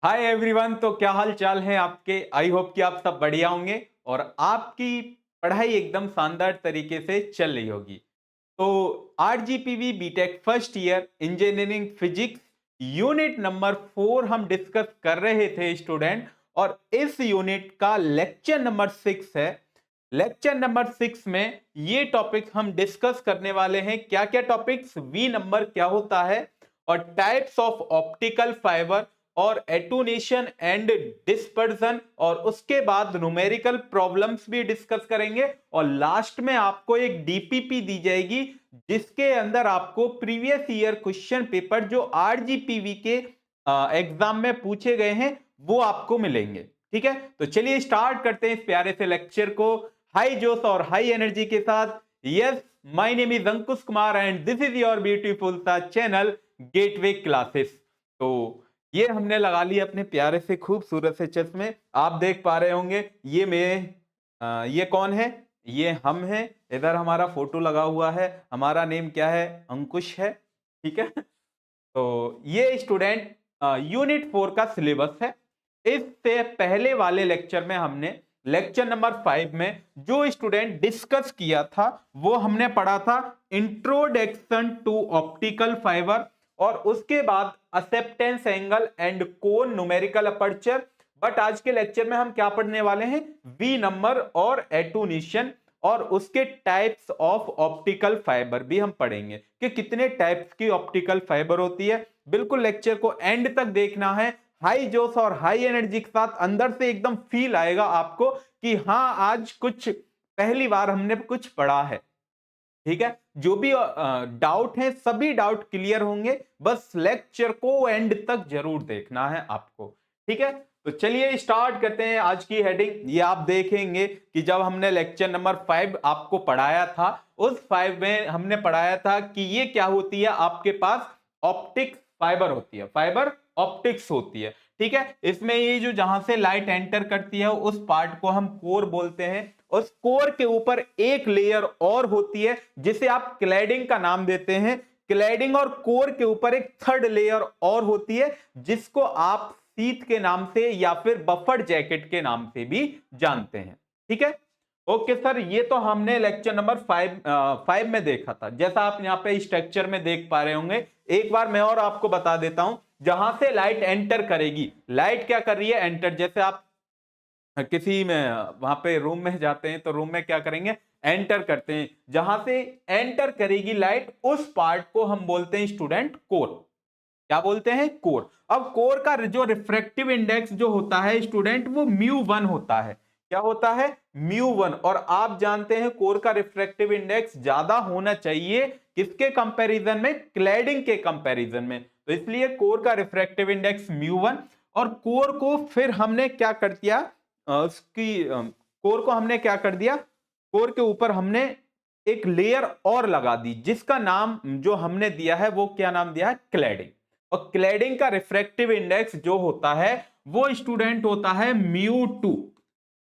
Hi everyone. तो क्या हाल चाल है आपके। आई होप कि आप सब बढ़िया होंगे और आपकी पढ़ाई एकदम शानदार तरीके से चल रही होगी। तो RGPV BTech first year engineering physics unit number 4 हम डिस्कस कर रहे थे स्टूडेंट। और इस यूनिट का लेक्चर नंबर 6 है। लेक्चर नंबर 6 में ये टॉपिक हम डिस्कस करने वाले हैं। क्या क्या टॉपिक्स, वी नंबर क्या होता है और टाइप्स ऑफ ऑप्टिकल फाइबर और एटूनेशन एंड डिस्पर्जन, और उसके बाद न्यूमेरिकल प्रॉब्लम्स भी डिस्कस करेंगे। और लास्ट में आपको एक डीपीपी दी जाएगी जिसके अंदर आपको प्रीवियस ईयर क्वेश्चन पेपर जो आरजीपीवी के एग्जाम में पूछे गए हैं वो आपको मिलेंगे। ठीक है, तो चलिए स्टार्ट करते हैं इस प्यारे से लेक्चर को हाई जोश और हाई एनर्जी के साथ। Yes, my name is Ankush Kumar and this is your beautiful सा चैनल गेटवे क्लासेस। तो ये हमने लगा लिए अपने प्यारे से खूबसूरत से चश्मे, आप देख पा रहे होंगे। ये मेरे ये कौन है? ये हम हैं। इधर हमारा फोटो लगा हुआ है, हमारा नेम क्या है? अंकुश है। ठीक है। तो ये स्टूडेंट यूनिट 4 का सिलेबस है। इससे पहले वाले लेक्चर में हमने लेक्चर नंबर 5 में जो स्टूडेंट डिस्कस किया था वो हमने पढ़ा था इंट्रोडक्शन टू ऑप्टिकल फाइबर, और उसके बाद acceptance angle and cone numerical aperture. But आज के लेक्चर में हम क्या पढ़ने वाले हैं? वी नंबर और एटूनेशन, और उसके टाइप्स ऑफ ऑप्टिकल फाइबर भी हम पढ़ेंगे कि कितने टाइप्स की ऑप्टिकल फाइबर होती है। बिल्कुल लेक्चर को एंड तक देखना है हाई जोश और हाई एनर्जी के साथ। अंदर से एकदम फील आएगा आपको कि हाँ, आज कुछ पहली बार हमने कुछ पढ़ा है। ठीक है, जो भी डाउट है सभी डाउट क्लियर होंगे, बस लेक्चर को एंड तक जरूर देखना है आपको। ठीक है, तो चलिए स्टार्ट करते हैं। आज की हेडिंग ये आप देखेंगे कि जब हमने लेक्चर नंबर 5 आपको पढ़ाया था, उस 5 में हमने पढ़ाया था कि ये क्या होती है, आपके पास ऑप्टिक्स फाइबर होती है, फाइबर ऑप्टिक्स होती है। ठीक है, इसमें ये जो जहां से लाइट एंटर करती है उस पार्ट को हम कोर बोलते हैं। उस कोर के ऊपर एक लेयर और होती है जिसे आप क्लैडिंग का नाम देते हैं। क्लैडिंग और कोर के ऊपर एक थर्ड लेयर और होती है जिसको आप शीथ के नाम से या फिर बफर जैकेट के नाम से भी जानते हैं। ठीक है, ओके सर, ये तो हमने लेक्चर नंबर 5 में देखा था। जैसा आप यहाँ पे स्ट्रक्चर में देख पा रहे होंगे, एक बार मैं और आपको बता देता हूं। जहां से लाइट एंटर करेगी, लाइट क्या कर रही है? एंटर। जैसे आप किसी में वहां पे रूम में जाते हैं तो रूम में क्या करेंगे? एंटर करते हैं। जहां से एंटर करेगी लाइट उस पार्ट को हम बोलते हैं स्टूडेंट कोर। क्या बोलते हैं? कोर। अब कोर का जो रिफ्रैक्टिव इंडेक्स जो होता है स्टूडेंट, वो म्यू 1 होता है। क्या होता है? म्यू 1। और आप जानते हैं कोर का रिफ्रैक्टिव इंडेक्स ज्यादा होना चाहिए किसके कंपैरिजन में? क्लैडिंग के कंपैरिजन में। तो इसलिए कोर का रिफ्रैक्टिव इंडेक्स म्यू 1। और कोर को फिर हमने क्या कर दिया? उसकी कोर को हमने क्या कर दिया? कोर के ऊपर हमने एक लेयर और लगा दी जिसका नाम जो हमने दिया है वो क्या नाम दिया है? क्लैडिंग। और क्लैडिंग का रिफ्रैक्टिव इंडेक्स जो होता है वो स्टूडेंट होता है म्यू 2।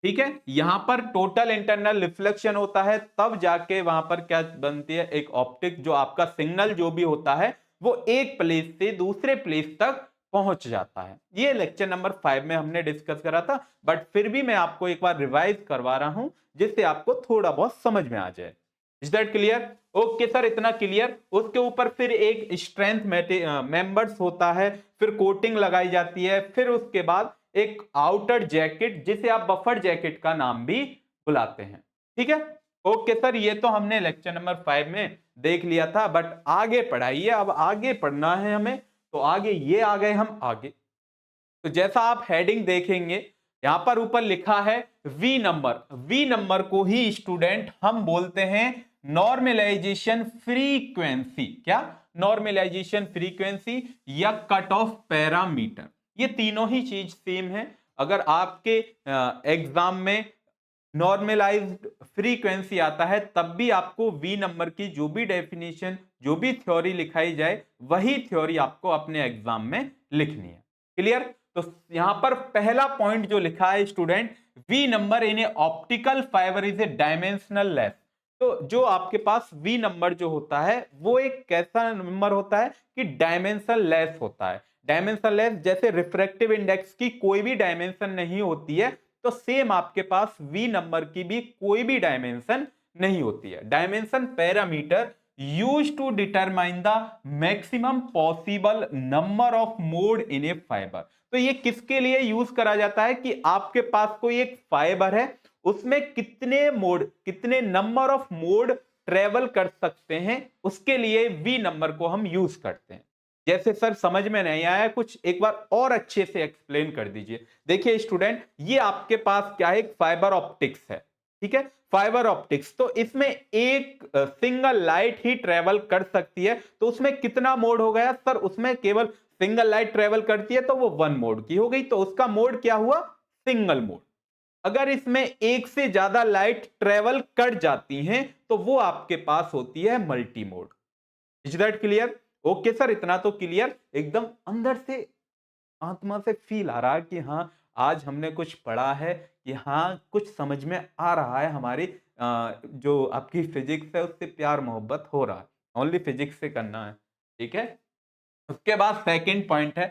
ठीक है, यहां पर टोटल इंटरनल रिफ्लेक्शन होता है, तब जाके वहां पर क्या बनती है? एक ऑप्टिक। जो आपका सिग्नल जो भी होता है वो एक प्लेस से दूसरे प्लेस तक पहुंच जाता है। ये लेक्चर नंबर 5 में हमने डिस्कस करा था, बट फिर भी मैं आपको एक बार रिवाइज करवा रहा हूं जिससे आपको थोड़ा बहुत समझ में आ जाए। Is that clear? Okay sir, इतना क्लियर। उसके ऊपर फिर एक स्ट्रेंथ मेंबर्स होता है, फिर कोटिंग लगाई जाती है, फिर उसके बाद एक आउटर जैकेट जिसे आप बफर जैकेट का नाम भी बुलाते हैं। ठीक है, ओके सर, ये तो हमने लेक्चर नंबर 5 में देख लिया था, बट आगे पढ़ाइए। अब आगे पढ़ना है हमें, तो आगे ये आ गए हम आगे। तो जैसा आप हेडिंग देखेंगे, यहां पर ऊपर लिखा है वी नंबर। वी नंबर को ही स्टूडेंट हम बोलते हैं नॉर्मलाइजेशन फ्रीक्वेंसी। क्या? नॉर्मलाइजेशन फ्रीक्वेंसी या कट ऑफ पैरामीटर। ये तीनों ही चीज सेम है। अगर आपके एग्जाम में नॉर्मलाइज्ड फ्रीक्वेंसी आता है तब भी आपको वी नंबर की जो भी डेफिनेशन, जो भी थ्योरी लिखाई जाए, वही थ्योरी आपको अपने एग्जाम में लिखनी है। क्लियर? तो यहां पर पहला पॉइंट जो लिखा है student, V number in a optical fibre is a dimensional less. तो जो आपके पास वी नंबर जो होता है वो एक कैसा नंबर होता है कि डायमेंशन लेस होता है। डायमेंशनलेस जैसे रिफ्रैक्टिव इंडेक्स की कोई भी डायमेंशन नहीं होती है, तो सेम आपके पास वी नंबर की भी कोई भी डायमेंशन नहीं होती है। Dimension parameter use to determine the maximum possible number of mode in a fibre. तो ये किसके लिए यूज करा जाता है कि आपके पास कोई एक फाइबर है, उसमें कितने मोड, कितने नंबर ऑफ मोड ट्रेवल कर सकते हैं, उसके लिए वी नंबर को हम यूज करते हैं। जैसे सर समझ में नहीं आया कुछ, एक बार और अच्छे से एक्सप्लेन कर दीजिए। देखिए स्टूडेंट, ये आपके पास क्या है, एक फाइबर ऑप्टिक्स है, ठीक है, फाइबर ऑप्टिक्स। तो इसमें एक सिंगल लाइट ही ट्रेवल कर सकती है, तो उसमें कितना मोड हो गया सर, उसमें केवल सिंगल लाइट ट्रेवल करती है तो वो वन मोड की हो गई, तो उसका मोड क्या हुआ, सिंगल मोड। अगर इसमें एक से ज्यादा लाइट ट्रेवल कर जाती हैं तो वो आपके पास होती है multi mode. Is that clear? Okay sir, इतना तो क्लियर, एकदम अंदर से आत्मा से फील आ रहा है कि हाँ, आज हमने कुछ पढ़ा है, कि हाँ कुछ समझ में आ रहा है, हमारी जो आपकी फिजिक्स है उससे प्यार मोहब्बत हो रहा है, ओनली फिजिक्स से करना है, ठीक है। उसके बाद सेकंड पॉइंट है,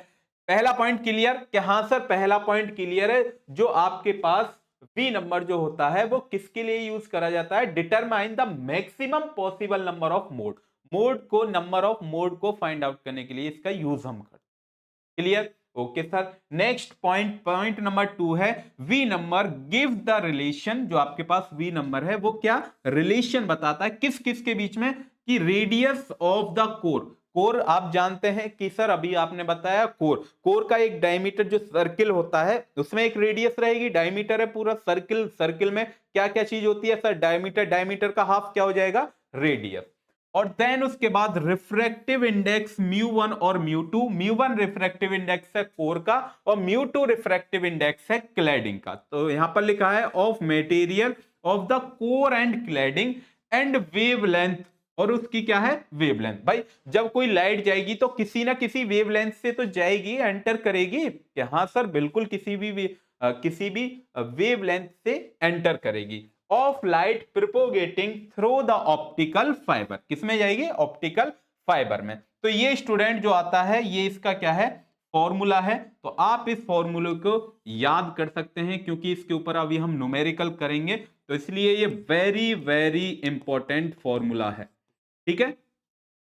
पहला पॉइंट क्लियर कि हाँ सर पहला पॉइंट क्लियर है, जो आपके पास वी नंबर जो होता है वो किसके लिए यूज करा जाता है, determine the maximum possible number of mode, mode को, नंबर ऑफ मोड को फाइंड आउट करने के लिए इसका यूज हम करते हैं। Clear? Okay sir. Next point, point number 2 है, V number give the relation, जो आपके पास वी नंबर है वो क्या रिलेशन बताता है किस किस के बीच में, कि radius of the core. Core आप जानते हैं कि सर अभी आपने बताया, कोर, कोर का एक डायमीटर जो सर्किल होता है उसमें एक रेडियस रहेगी, डायमीटर है पूरा सर्किल, सर्किल में क्या क्या चीज होती है सर, डायमीटर, डायमीटर का हाफ क्या हो जाएगा, रेडियस। और देन उसके बाद रिफ्रैक्टिव इंडेक्स μ1 और μ2, μ1 रिफ्रैक्टिव इंडेक्स है कोर का और μ2 रिफ्रैक्टिव इंडेक्स है क्लैडिंग का। तो यहां पर लिखा है of material of the core and cladding and wavelength, और उसकी क्या है, वेवलेंथ। भाई जब कोई लाइट जाएगी तो किसी ना किसी वेवलेंथ से तो जाएगी, एंटर करेगी, कि हाँ सर बिल्कुल किसी भी वेवलेंथ से एंटर करेगी। Of light propagating through the optical fibre, किसमें जाएगी, ऑप्टिकल फाइबर में। तो ये स्टूडेंट जो आता है ये इसका क्या है, फॉर्मूला है। तो आप इस फॉर्मूले को याद कर सकते हैं, क्योंकि इसके ऊपर अभी हम न्यूमेरिकल करेंगे, तो इसलिए ये वेरी वेरी इंपॉर्टेंट फॉर्मूला है, ठीक है।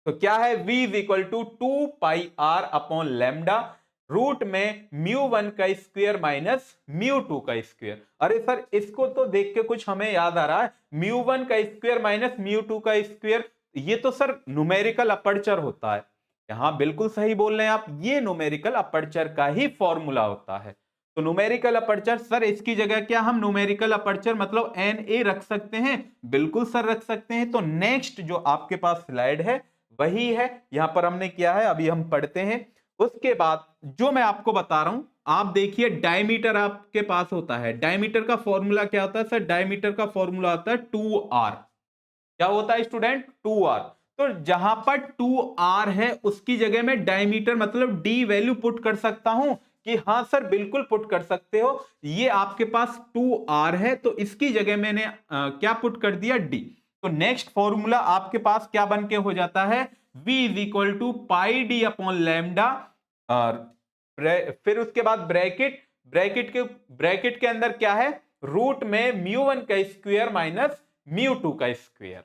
तो क्या है, v is equal to 2πr upon lambda, root में μ1 का स्क्वायर माइनस μ2 का स्क्वायर। अरे सर इसको तो देख के कुछ हमें याद आ रहा है, μ1 का स्क्वायर माइनस μ2 का स्क्वायर, ये तो सर न्यूमेरिकल अपर्चर होता है। यहां बिल्कुल सही बोल रहे हैं आप, ये न्यूमेरिकल अपर्चर का ही फॉर्मूला होता है। तो न्यूमेरिकल अपर्चर सर, इसकी जगह क्या हम न्यूमेरिकल अपर्चर मतलब NA रख सकते हैं, बिल्कुल सर रख सकते हैं। तो नेक्स्ट जो आपके पास स्लाइड है वही है, यहां पर हमने किया है, अभी हम पढ़ते हैं। उसके बाद जो मैं आपको बता रहा हूं, आप देखिए डायमीटर आपके पास होता है, डायमीटर का फॉर्मूला क्या होता है सर, डायमीटर का फॉर्मूला होता है 2r। क्या होता है स्टूडेंट, 2r। तो जहां पर 2r है उसकी जगह में डायमीटर मतलब d वैल्यू पुट कर सकता हूं, कि हां सर बिल्कुल पुट कर सकते हो। ये आपके पास 2r है तो इसकी जगह मैंने क्या पुट कर दिया, d। तो नेक्स्ट फॉर्मूला आपके पास क्या बन के हो जाता है, v is equal to pi d upon lambda, और फिर उसके बाद ब्रैकेट के अंदर क्या है, रूट में μ1 का स्क्वायर माइनस μ2 का स्क्वायर,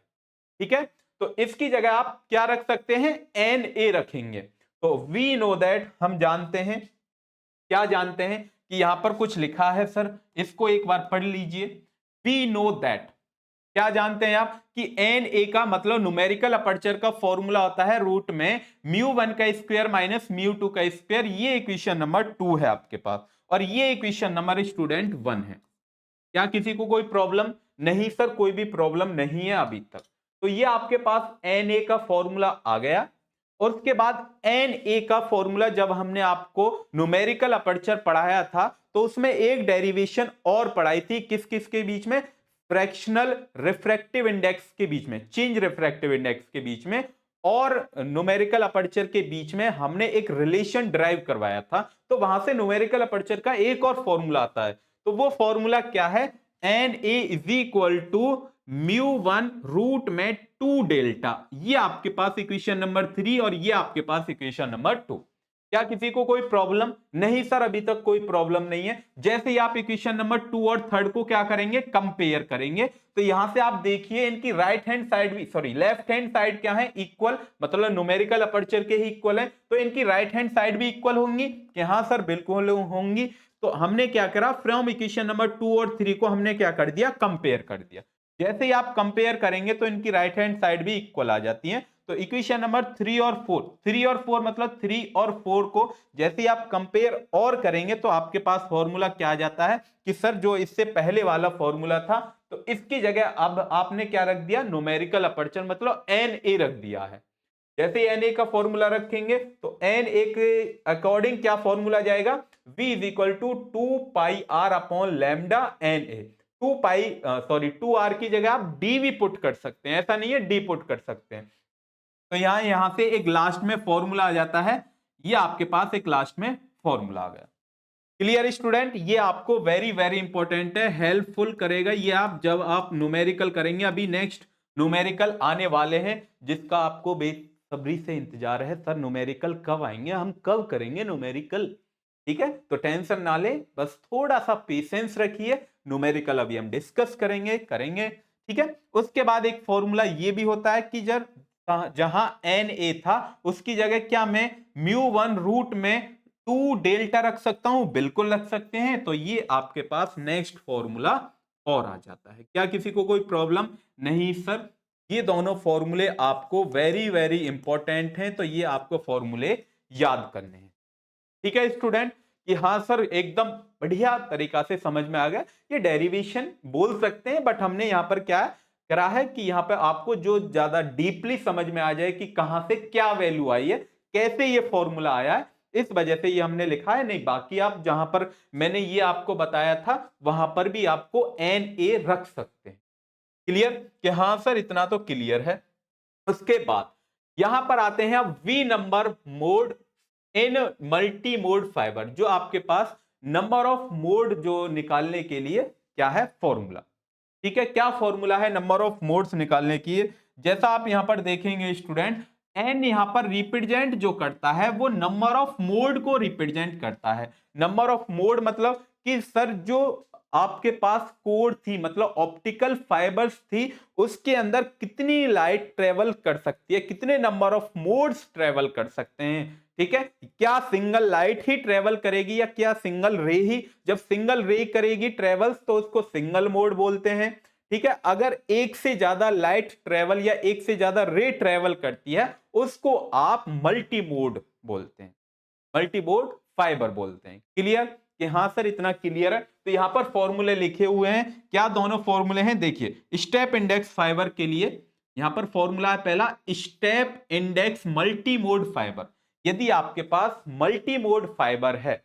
ठीक है। तो इसकी जगह आप क्या रख सकते हैं, NA रखेंगे। तो वी नो दैट, हम जानते हैं, क्या जानते हैं, कि यहां पर कुछ लिखा है सर, इसको एक बार पढ़ लीजिए। वी नो दैट, क्या जानते हैं आप, कि NA का मतलब न्यूमेरिकल अपर्चर का फॉर्मूला होता है रूट में μ1 का स्क्वायर माइनस μ2 का स्क्वायर। ये इक्वेशन नंबर 2 है आपके पास, और ये इक्वेशन नंबर स्टूडेंट 1 है। क्या किसी को कोई प्रॉब्लम? नहीं सर, कोई भी प्रॉब्लम नहीं है अभी तक। तो ये आपके पास Na का फॉर्मूला आ गया, और उसके बाद Na का फॉर्मूला जब हमने आपको न्यूमेरिकल अपर्चर पढ़ाया था तो उसमें एक डेरिवेशन और पढ़ाई थी, किस किस के बीच में, फ्रैक्शनल रिफ्रैक्टिव इंडेक्स के बीच में, चेंज रिफ्रैक्टिव इंडेक्स के बीच में, और न्यूमेरिकल अपर्चर के बीच में हमने एक रिलेशन ड्राइव करवाया था। तो वहां से न्यूमेरिकल अपर्चर का एक और फॉर्मूला आता है, तो वो फॉर्मूला क्या है, Na is equal to μ1 root में 2 डेल्टा। ये आपके पास इक्वेशन नंबर 3 और ये आपके पास इक्वेशन नंबर 2। क्या किसी को कोई प्रॉब्लम? नहीं सर, अभी तक कोई प्रॉब्लम नहीं है। जैसे ही आप इक्वेशन नंबर 2 और 3 को क्या करेंगे, कंपेयर करेंगे, तो यहां से आप देखिए इनकी राइट हैंड साइड भी, सॉरी लेफ्ट हैंड साइड क्या है, इक्वल, मतलब न्यूमेरिकल अपर्चर के ही इक्वल है, तो इनकी राइट हैंड साइड भी इक्वल होंगी कि हाँ सर बिल्कुल होंगी। तो हमने क्या करा, फ्रॉम इक्वेशन नंबर 2 और 3 को हमने क्या कर दिया, कंपेयर कर दिया। जैसे ही आप कंपेयर करेंगे तो इनकी राइट हैंड साइड भी इक्वल आ जाती है। तो इक्वेशन नंबर 3 और 4, 3 और 4 मतलब 3 और 4 को जैसे ही आप कंपेयर और करेंगे तो आपके पास फॉर्मूला क्या आ जाता है कि सर जो इससे पहले वाला फॉर्मूला था, तो इसकी जगह अब आपने क्या रख दिया, न्यूमेरिकल अपर्चर मतलब एन ए रख दिया है। जैसे एन ए का फॉर्मूला रखेंगे तो एन ए के अकॉर्डिंग क्या फॉर्मूला जाएगा, v is equal to 2πr upon lambda N A. 2r की जगह आप d भी पुट कर सकते हैं, ऐसा नहीं है d पुट कर सकते हैं। तो यहां से एक लास्ट में फॉर्मूला आ जाता है, ये आपके पास एक लास्ट में फॉर्मूला आ गया। क्लियर स्टूडेंट, ये आपको वेरी वेरी इंपॉर्टेंट है, हेल्पफुल करेगा ये आप जब आप न्यूमेरिकल करेंगे। अभी नेक्स्ट न्यूमेरिकल आने वाले हैं जिसका आपको बेसब्री से इंतजार है, सर न्यूमेरिकल कब आएंगे, हम कब करेंगे न्यूमेरिकल। ठीक है, तो टेंशन ना ले, बस थोड़ा सा पेशेंस रखिए, न्यूमेरिकल अभी हम डिस्कस करेंगे। ठीक है, उसके बाद एक फॉर्मूला ये भी होता है कि जब जहां एन ए था उसकी जगह क्या मैं μ1 रूट में 2 डेल्टा रख सकता हूं, बिल्कुल रख सकते हैं। तो ये आपके पास नेक्स्ट फॉर्मूला और आ जाता है। क्या किसी को कोई प्रॉब्लम? नहीं सर, ये दोनों फॉर्मूले आपको वेरी वेरी इंपॉर्टेंट हैं, तो ये आपको फॉर्मूले याद करने हैं। ठीक है स्टूडेंट, कि हाँ सर एकदम बढ़िया तरीका से समझ में आ गया। ये डेरिवेशन बोल सकते हैं, बट हमने यहां पर क्या करा है कि यहां पर आपको जो ज्यादा डीपली समझ में आ जाए कि कहां से क्या वैल्यू आई है, कैसे ये फॉर्मूला आया है, इस वजह से ये हमने लिखा है। नहीं बाकी आप जहां पर मैंने ये आपको बताया था वहां पर भी आपको एन ए रख सकते हैं। क्लियर कि हाँ सर इतना तो क्लियर है। उसके बाद यहां पर आते हैं अब V number mode in multi mode fibre, जो आपके पास नंबर ऑफ मोड जो निकालने के लिए क्या है फॉर्मूला। ठीक है, क्या फॉर्मूला है नंबर ऑफ मोड्स निकालने की? जैसा आप यहां पर देखेंगे स्टूडेंट, एन यहां पर रिप्रेजेंट जो करता है वो नंबर ऑफ मोड को रिप्रेजेंट करता है। नंबर ऑफ मोड मतलब कि सर जो आपके पास कोर थी, मतलब ऑप्टिकल फाइबर्स थी, उसके अंदर कितनी लाइट ट्रेवल कर सकती है, कितने नंबर ऑफ मोड्स ट्रेवल कर सकते हैं। ठीक है, क्या सिंगल लाइट ही ट्रेवल करेगी या क्या सिंगल रे ही? जब सिंगल रे करेगी ट्रेवल्स तो उसको सिंगल मोड बोलते हैं। ठीक है, अगर एक से ज्यादा लाइट ट्रेवल या एक से ज्यादा रे ट्रेवल करती है उसको आप मल्टी मोड बोलते हैं, मल्टी मोड फाइबर बोलते हैं। क्लियर कि हाँ सर इतना क्लियर है? तो यहां पर फॉर्मूले लिखे हुए हैं, क्या दोनों फॉर्मूले हैं देखिए। स्टेप इंडेक्स फाइबर के लिए यहां पर फॉर्मूला है पहला, step index multi mode fibre. यदि आपके पास मल्टी मोड फाइबर है,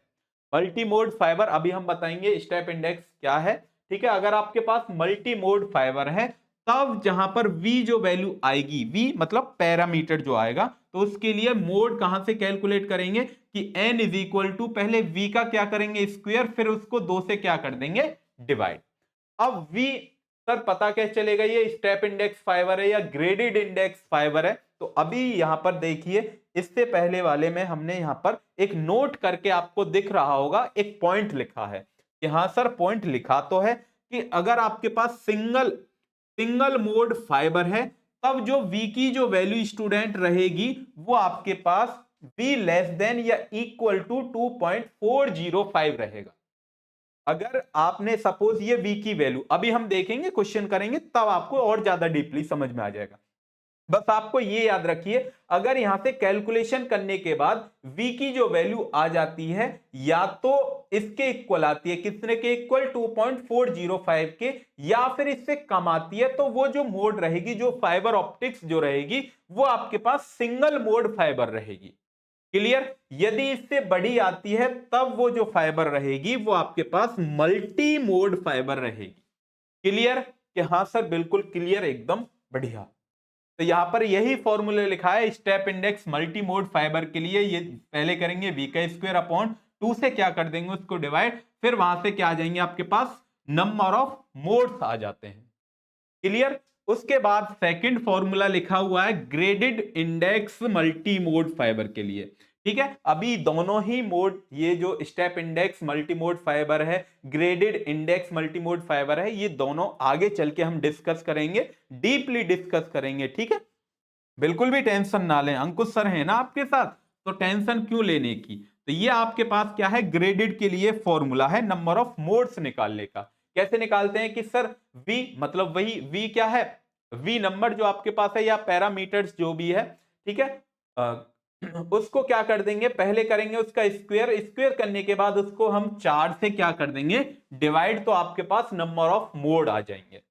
मल्टी मोड फाइबर अभी हम बताएंगे स्टेप इंडेक्स क्या है। ठीक है, अगर आपके पास मल्टी मोड फाइबर है तब जहां पर V जो वैल्यू आएगी, V मतलब पैरामीटर जो आएगा, तो उसके लिए मोड कहां से कैलकुलेट करेंगे कि n इज इक्वल टू पहले V का क्या करेंगे स्क्वायर, फिर उसको 2 से क्या कर देंगे डिवाइड। अब V सर पता कैसे चलेगा ये स्टेप इंडेक्स फाइबर है या ग्रेडेड इंडेक्स फाइबर है? तो अभी यहां पर देखिए, इससे पहले वाले में हमने यहां पर एक नोट करके आपको दिख रहा होगा, एक पॉइंट लिखा है कि हाँ सर पॉइंट लिखा तो है कि अगर आपके पास सिंगल मोड फाइबर है तब जो V की जो वैल्यू स्टूडेंट रहेगी वो आपके पास V लेस देन या इक्वल टू 2.405 रहेगा। अगर आपने सपोज ये V की वैल्यू, अभी हम देखेंगे क्वेश्चन करेंगे तब आपको और ज्यादा डीपली समझ में आ जाएगा। बस आपको ये याद रखिए, अगर यहां से कैलकुलेशन करने के बाद V की जो वैल्यू आ जाती है या तो इसके इक्वल आती है, कितने के इक्वल 2.405 के, या फिर इससे कम आती है, तो वो जो मोड रहेगी, जो फाइबर ऑप्टिक्स जो रहेगी वो आपके पास सिंगल मोड फाइबर रहेगी। क्लियर, यदि इससे बड़ी आती है तब वो जो फाइबर रहेगी वो आपके पास मल्टी मोड फाइबर रहेगी। क्लियर कि हाँ सर बिल्कुल क्लियर, एकदम बढ़िया। तो यहां पर यही फॉर्मूला लिखा है step index multi mode fibre के लिए। ये पहले करेंगे V का स्क्वायर अपॉन 2 से क्या कर देंगे उसको डिवाइड, फिर वहां से क्या आ जाएंगे आपके पास नंबर ऑफ मोड्स आ जाते हैं। क्लियर, उसके बाद सेकंड फॉर्मूला लिखा हुआ है graded index multi mode fibre के लिए। ठीक है, अभी दोनों ही मोड, ये जो स्टेप इंडेक्स मल्टीमोड फाइबर है, ग्रेडेड इंडेक्स मल्टीमोड फाइबर है, ये दोनों आगे चल के हम डिस्कस करेंगे, डीपली डिस्कस करेंगे। ठीक है, बिल्कुल भी टेंशन ना लें, अंकुश सर है ना आपके साथ, तो टेंशन क्यों लेने की। तो ये आपके पास क्या है, ग्रेडेड के लिए फॉर्मूला है नंबर ऑफ मोड्स निकालने का। कैसे निकालते हैं कि सर v, मतलब वही v क्या है, v नंबर जो आपके पास है या पैरामीटर्स जो भी है, ठीक है, उसको क्या कर देंगे, पहले करेंगे उसका स्क्वायर, स्क्वायर करने के बाद उसको हम 4 से क्या कर देंगे, डिवाइड, तो आपके पास नंबर ऑफ मोड आ जाएंगे।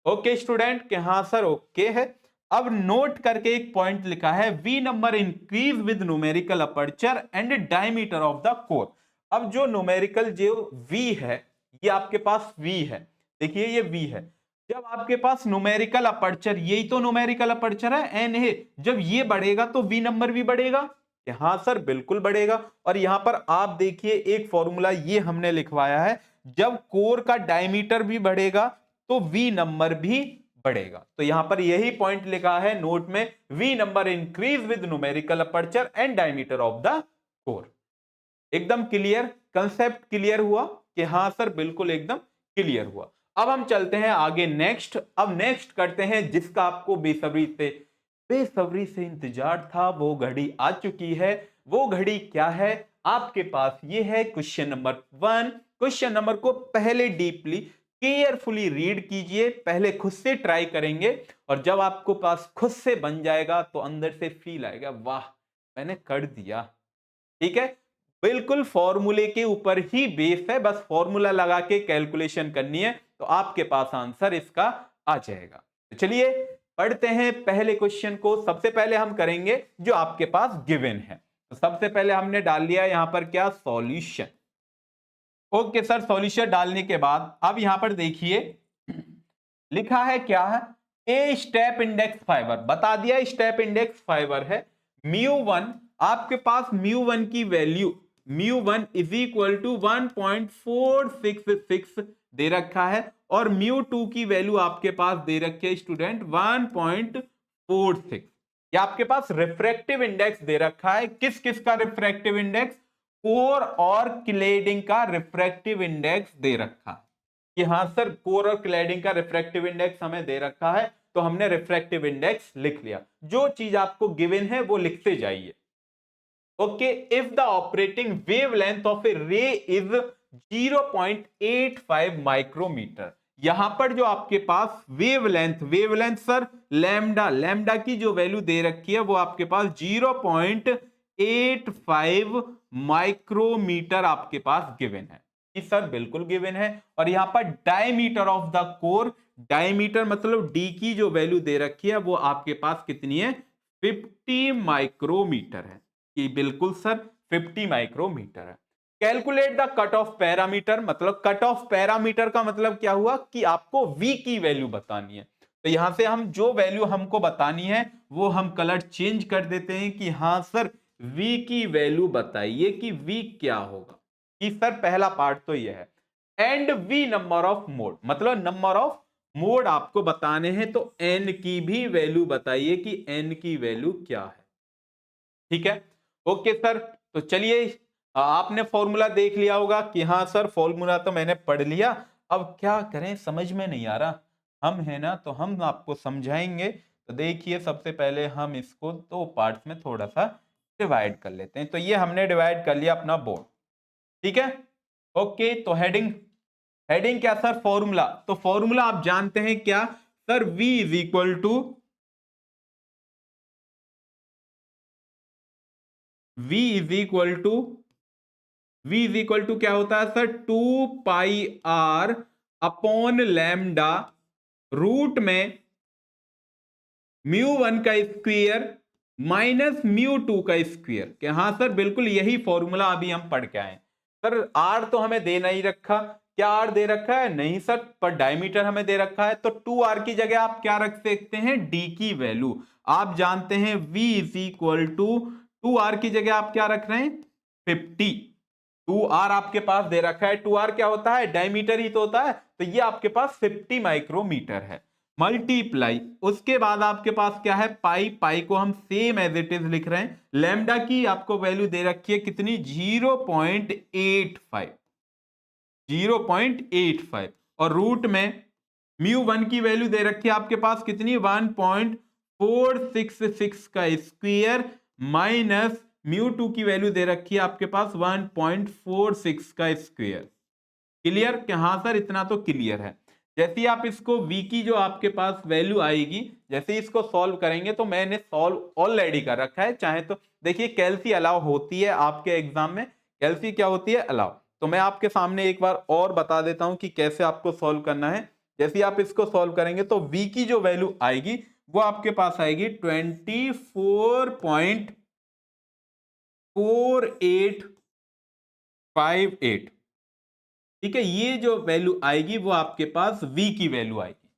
ओके स्टूडेंट, के हाँ सर ओके है। अब नोट करके एक पॉइंट लिखा है, V number increase with numerical aperture and diameter of the core. अब जो न्यूमेरिकल जो वी है, ये आपके पास वी है, देखिए ये वी है। जब आपके पास न्यूमेरिकल अपर्चर, यही तो न्यूमेरिकल अपर्चर है एन है, जब ये बढ़ेगा तो वी नंबर भी बढ़ेगा। हाँ सर बिल्कुल बढ़ेगा। और यहां पर आप देखिए एक फॉर्मूला ये हमने लिखवाया है, जब कोर का डायमीटर भी बढ़ेगा तो वी नंबर भी बढ़ेगा। तो यहां पर यही पॉइंट लिखा है नोट में, V number increase with numerical aperture and diameter of the core. एकदम क्लियर, कंसेप्ट क्लियर हुआ कि हाँ सर बिल्कुल एकदम क्लियर हुआ। अब हम चलते हैं आगे नेक्स्ट। अब नेक्स्ट करते हैं जिसका आपको बेसब्री से इंतजार था, वो घड़ी आ चुकी है। वो घड़ी क्या है आपके पास, ये है क्वेश्चन नंबर 1। क्वेश्चन नंबर को पहले डीपली केयरफुली रीड कीजिए, पहले खुद से ट्राई करेंगे, और जब आपको पास खुद से बन जाएगा तो अंदर से फील आएगा, वाह मैंने कर दिया। ठीक है, बिल्कुल फॉर्मूले के ऊपर ही बेस है, बस फॉर्मूला लगा के कैलकुलेशन करनी है तो आपके पास आंसर इसका आ जाएगा। तो चलिए पढ़ते हैं पहले क्वेश्चन को। सबसे पहले हम करेंगे जो आपके पास गिवन है, तो सबसे पहले हमने डाल लिया यहां पर क्या, सॉल्यूशन। ओके सर, सॉल्यूशन डालने के बाद अब यहां पर देखिए लिखा है क्या है, ए स्टेप इंडेक्स फाइबर, बता दिया स्टेप इंडेक्स फाइबर है। म्यू वन, आपके पास म्यू वन की value, mu one is equal to 1.466 दे रखा है, और म्यू टू की वैल्यू आपके पास दे रखी है स्टूडेंट 1.46। या आपके पास रिफ्रैक्टिव इंडेक्स दे रखा है, किस किस का रिफ्रैक्टिव इंडेक्स, कोर और क्लेडिंग का रिफ्रैक्टिव इंडेक्स दे रखा है कि हाँ सर कोर और क्लैडिंग का रिफ्रैक्टिव इंडेक्स हमें दे रखा है, तो हमने रिफ्रैक्टिव इंडेक्स लिख लिया। जो चीज आपको गिवन है वो लिखते जाइए। Okay, if the operating wavelength of a ray is 0.85 micrometre, यहां पर जो आपके पास wavelength, wavelength sir lambda, lambda की जो वैल्यू दे रखी है वो आपके पास 0.85 माइक्रोमीटर आपके पास गिवन है कि सर बिल्कुल गिवन है। और यहां पर diameter of the core, diameter मतलब डी की जो वैल्यू दे रखी है वो आपके पास कितनी है, 50 माइक्रोमीटर है कि बिल्कुल सर 50 माइक्रोमीटर है। Calculate the cut off parameter, मतलब कट ऑफ पैरामीटर का मतलब क्या हुआ कि आपको v की वैल्यू बतानी है। तो यहां से हम जो वैल्यू हमको बतानी है वो हम कलर चेंज कर देते हैं कि हाँ सर v की वैल्यू बताइए कि v क्या होगा। कि सर पहला पार्ट तो यह है, and v number of mode, मतलब नंबर ऑफ मोड आपको बताने हैं, तो n की भी वैल्यू बताइए कि n की वैल्यू क्या है। ठीक है, ओके सर। तो चलिए आपने फॉर्मूला देख लिया होगा कि हाँ सर फॉर्मूला तो मैंने पढ़ लिया, अब क्या करें समझ में नहीं आ रहा। हम है ना, तो हम आपको समझाएंगे। तो देखिए सबसे पहले हम इसको दो पार्ट्स में थोड़ा सा डिवाइड कर लेते हैं। तो ये हमने डिवाइड कर लिया अपना बोर्ड, ठीक है। ओके, तो हेडिंग, हेडिंग क्या सर, फॉर्मूला। तो फॉर्मूला आप जानते हैं क्या sir, v is equal to, v is equal to, v is equal to क्या होता है sir, 2 πr upon lambda, root में म्यू वन का स्क्वायर माइनस म्यू टू का स्क्वायर। हाँ सर बिल्कुल यही फॉर्मूला अभी हम पढ़ के आए। सर आर तो हमें दे नहीं रखा, क्या आर दे रखा है, नहीं सर, पर डायमीटर हमें दे रखा है, तो 2r की जगह आप क्या रख सकते हैं, d की वैल्यू। आप जानते हैं v is equal to 2r की जगह आप क्या रख रहे हैं, 50। 2r आपके पास दे रखा है, 2r क्या होता है, डायमीटर ही तो होता है, तो ये आपके पास 50 माइक्रोमीटर है। मल्टीप्लाई, उसके बाद आपके पास क्या है पाई, पाई को हम सेम एज इट इज लिख रहे हैं। लैम्डा की आपको वैल्यू दे रखी है कितनी 0.85, 0.85 और रूट में म्यू वन की वैल्यू दे रखी है आपके पास कितनी 1.466 का स्क्वायर माइनस म्यू टू की वैल्यू दे रखी है आपके पास 1.46 का स्क्वायर। क्लियर? कि हाँ सर इतना तो क्लियर है। जैसे ही आप इसको v की जो आपके पास वैल्यू आएगी, जैसे ही इसको सॉल्व करेंगे, तो मैंने सॉल्व ऑलरेडी कर रखा है, चाहे तो देखिए कैलसी अलाउ होती है आपके एग्जाम में, कैलसी क्या होती है अलाउ। तो मैं आपके सामने एक बार और बता देता हूं कि कैसे आपको सॉल्व करना है। जैसे ही आप इसको सॉल्व करेंगे तो v की जो वैल्यू आएगी वो आपके पास आएगी 24.4858। ठीक है, ये जो वैल्यू आएगी वो आपके पास v की वैल्यू आएगी।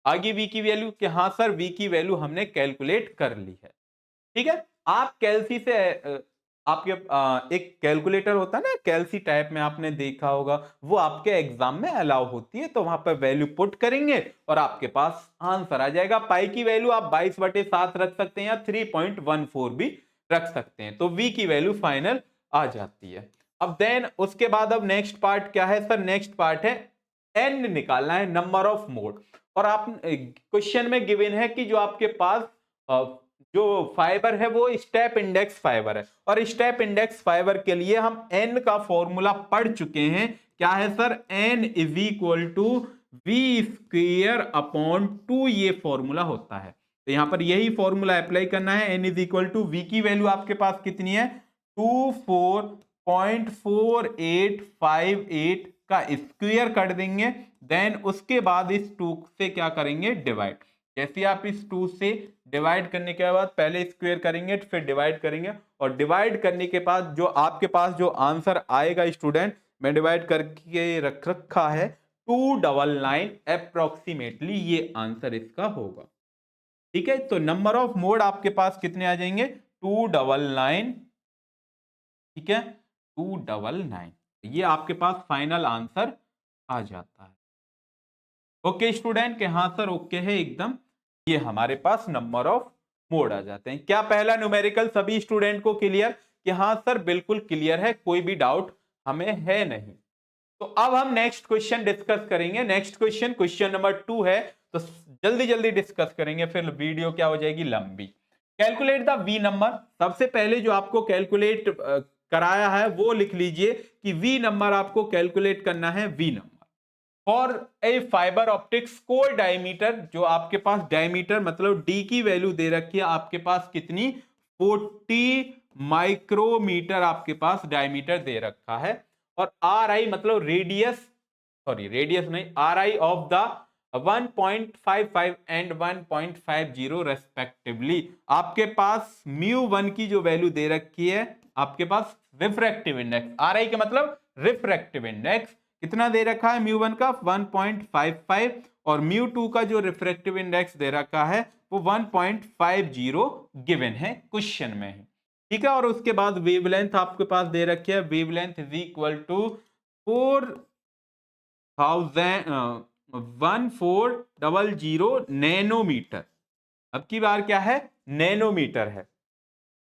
आगे v की वैल्यू कि हाँ सर v की वैल्यू हमने कैलकुलेट कर ली है। ठीक है, आप कैलसी से आपके एक कैलकुलेटर होता है ना, कैलसी टाइप में आपने देखा होगा, वो आपके एग्जाम में अलाउ होती है, तो वहां पर वैल्यू पुट करेंगे और आपके पास आंसर आ जाएगा। पाई की वैल्यू आप 22/7 रख सकते हैं या 3.14 भी रख सकते हैं, तो v की वैल्यू फाइनल आ जाती है। अब देन उसके बाद अब नेक्स्ट पार्ट क्या है सर? नेक्स्ट पार्ट है n निकालना है, नंबर ऑफ मोड। और आप क्वेश्चन में गिवन है कि जो आपके पास जो फाइबर है वो स्टेप इंडेक्स फाइबर है, और स्टेप इंडेक्स फाइबर के लिए हम n का फॉर्मूला पढ़ चुके हैं। क्या है sir? n is equal to V square upon 2 ये फॉर्मूला होता है। तो यहां पर यही फॉर्मूला अप्लाई करना है। n is equal to V की वैल्यू आपके पास कितनी है 24.4858 का स्क्वायर कर देंगे। देन उसके बाद इस 2 से क्या करेंगे डिवाइड। जैसे आप इस 2 से डिवाइड करने के बाद पहले स्क्वायर करेंगे फिर डिवाइड करेंगे, और डिवाइड करने के बाद जो आपके पास जो आंसर आएगा स्टूडेंट, मैं डिवाइड करके रख रखा है 299 अप्रोक्सीमेटली, ये आंसर इसका होगा। ठीक है, तो नंबर ऑफ मोड आपके पास कितने आ जाएंगे 299। ठीक है, 299, ये आपके पास फाइनल आंसर आ जाता है। ओके स्टूडेंट, के हाँ सर ओके है एकदम, ये हमारे पास नंबर ऑफ मोड आ जाते हैं। क्या पहला न्यूमेरिकल सभी स्टूडेंट को क्लियर? कि हाँ सर बिल्कुल क्लियर है, कोई भी डाउट हमें है नहीं। तो अब हम नेक्स्ट क्वेश्चन डिस्कस करेंगे। नेक्स्ट क्वेश्चन, क्वेश्चन नंबर 2 है, तो जल्दी जल्दी डिस्कस करेंगे, फिर वीडियो क्या हो जाएगी लंबी। Calculate the V number. सबसे पहले जो आपको कैलकुलेट कराया है वो लिख लीजिए कि वी नंबर आपको कैलकुलेट करना है, V number for a fibre optics core diameter. जो आपके पास डायमीटर मतलब डी की वैल्यू दे रखी है आपके पास कितनी 40 माइक्रोमीटर आपके पास डायमीटर दे रखा है, और आर आई मतलब रेडियस, सॉरी रेडियस नहीं, are I of the 1.55 and 1.50 respectively. आपके पास म्यू वन की जो वैल्यू दे रखी है आपके पास रिफ्रैक्टिव इंडेक्स, आर आई का मतलब रिफ्रैक्टिव इंडेक्स कितना दे रखा है म्यू वन का 1.55, और म्यू टू का जो रिफ्रैक्टिव इंडेक्स दे रखा है वो 1.50 गिवन है क्वेश्चन में ही। ठीक है, और उसके बाद वेवलेंथ आपके पास दे रखी है, wavelength is equal to 1400 nanometre. अब की बार क्या है नैनोमीटर है।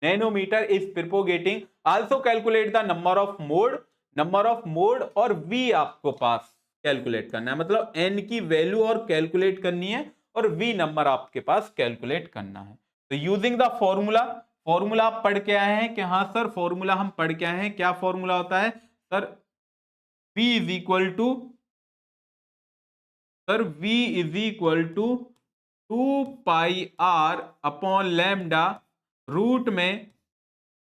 Nanometre is propagating. Also calculate the number of mode, number of mode और v आपको पास कैलकुलेट करना है, मतलब n की वैल्यू और कैलकुलेट करनी है, और v नंबर आपके पास कैलकुलेट करना है। तो यूजिंग द फॉर्मूला, फॉर्मूला आप पढ़ के आए हैं कि हाँ सर फॉर्मूला हम पढ़ के आए हैं। क्या फॉर्मूला होता है sir? v is equal to, sir v is equal to 2πr upon lambda root में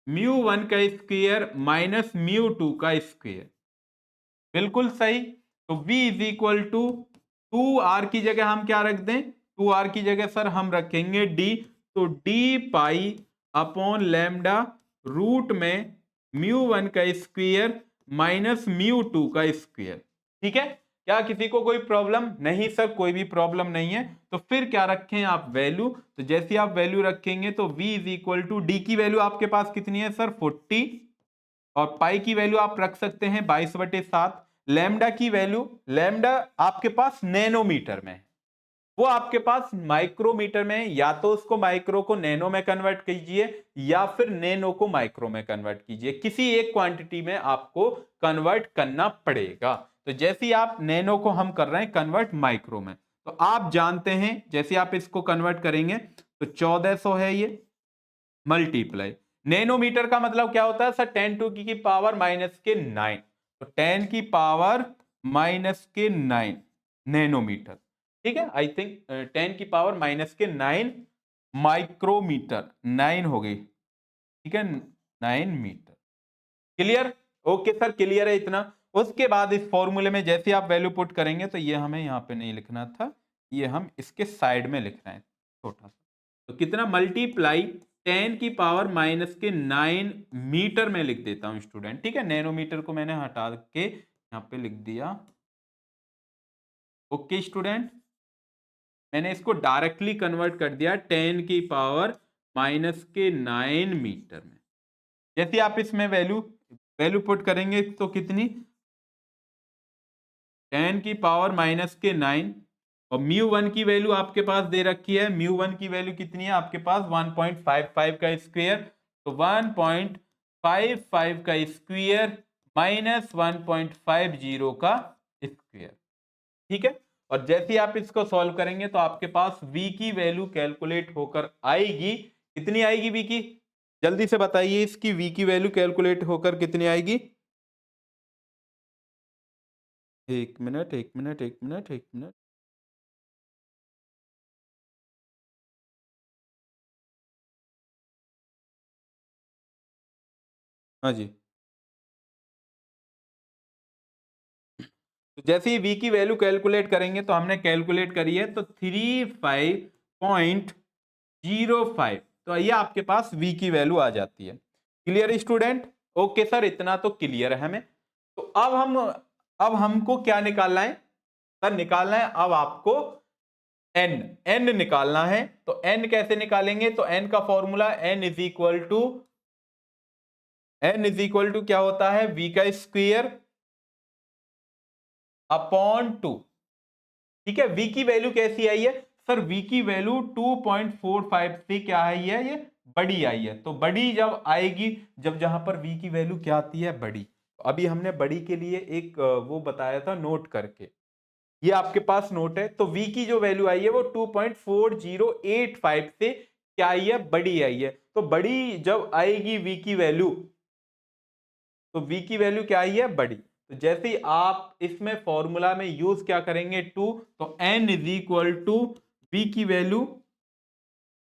म्यू वन का स्क्वायर माइनस म्यू टू का स्क्वायर। बिल्कुल सही। तो v is equal to 2r की जगह हम क्या रख दें, 2r की जगह सर हम रखेंगे d, तो d pi upon lambda root में म्यू वन का स्क्वायर माइनस म्यू टू का स्क्वायर। ठीक है, क्या किसी को कोई प्रॉब्लम? नहीं सर कोई भी प्रॉब्लम नहीं है। तो फिर क्या रखें आप वैल्यू, तो जैसे आप वैल्यू रखेंगे तो v is equal to d की वैल्यू आपके पास कितनी है सर 40, और पाई की वैल्यू आप रख सकते हैं 22/7। लैम्डा की वैल्यू, लैम्डा आपके पास नैनोमीटर में है, वो आपके पास माइक्रोमीटर में, या तो उसको माइक्रो को नैनो में कन्वर्ट कीजिए या फिर नैनो को माइक्रो में कन्वर्ट कीजिए, किसी एक क्वांटिटी में आपको कन्वर्ट करना पड़ेगा। तो जैसे ही आप नैनो को हम कर रहे हैं कन्वर्ट माइक्रो में, तो आप जानते हैं जैसे आप इसको कन्वर्ट करेंगे तो 1400 है ये, मल्टीप्लाई नैनोमीटर का मतलब क्या होता है सर, 10 टू की पावर माइनस के 9, तो 10 की पावर माइनस के 9 नैनोमीटर, ठीक है। आई थिंक 10 की पावर माइनस के 9 माइक्रोमीटर, 9 हो गई, ठीक है, 9 metre. Clear? Okay sir, clear है इतना। उसके बाद इस फॉर्मूले में जैसे आप वैल्यू पुट करेंगे, तो ये हमें यहां पे नहीं लिखना था, ये हम इसके साइड में लिख रहे हैं छोटा सा। तो कितना, मल्टीप्लाई 10 की पावर माइनस के 9 मीटर में लिख देता हूं स्टूडेंट, ठीक है। नैनोमीटर को मैंने हटा के यहां पे लिख दिया। ओके स्टूडेंट, मैंने इसको डायरेक्टली कन्वर्ट कर दिया 10 की पावर माइनस के 9 मीटर में। जैसे आप इसमें वैल्यू वैल्यू पुट करेंगे तो कितनी, 10 की पावर माइनस के 9, और म्यू वन की वैल्यू आपके पास दे रखी है, म्यू वन की वैल्यू कितनी है आपके पास, 1.55 का स्क्वायर, तो 1.55 का स्क्वायर माइनस 1.50 का स्क्वायर, ठीक है। और जैसे ही आप इसको सॉल्व करेंगे तो आपके पास v की वैल्यू कैलकुलेट होकर आएगी, कितनी आएगी v की, जल्दी से बताइए, इसकी v की वैल्यू कैलकुलेट होकर कितनी आएगी। एक मिनट, एक मिनट, एक मिनट, एक मिनट। हाँ जी, तो जैसे ही v की वैल्यू कैलकुलेट करेंगे, तो हमने कैलकुलेट करी है तो 35.05, तो ये आपके पास v की वैल्यू आ जाती है। Clear student? ओके सर, इतना तो क्लियर है हमें। तो अब हमको क्या निकालना है सर, निकालना है अब आपको n निकालना है। तो n कैसे निकालेंगे, तो n का formula n is equal to क्या होता है, v का स्क्वायर अपॉन 2, ठीक है। v की वैल्यू कैसी आई है सर, v की वैल्यू 2.45 से क्या आई है, ये बड़ी आई है। तो बड़ी जब आएगी, जब जहां पर v की वैल्यू क्या आती है, बड़ी, तो अभी हमने बड़ी के लिए एक वो बताया था नोट करके, ये आपके पास नोट है। तो v की जो वैल्यू आई है वो 2.4085 से क्या आई है, बड़ी आई है। तो बड़ी जब आएगी v की वैल्यू, तो v की वैल्यू क्या आई है, बड़ी। तो जैसे ही आप इसमें फॉर्मूला में यूज क्या करेंगे, 2, तो n is equal to v की वैल्यू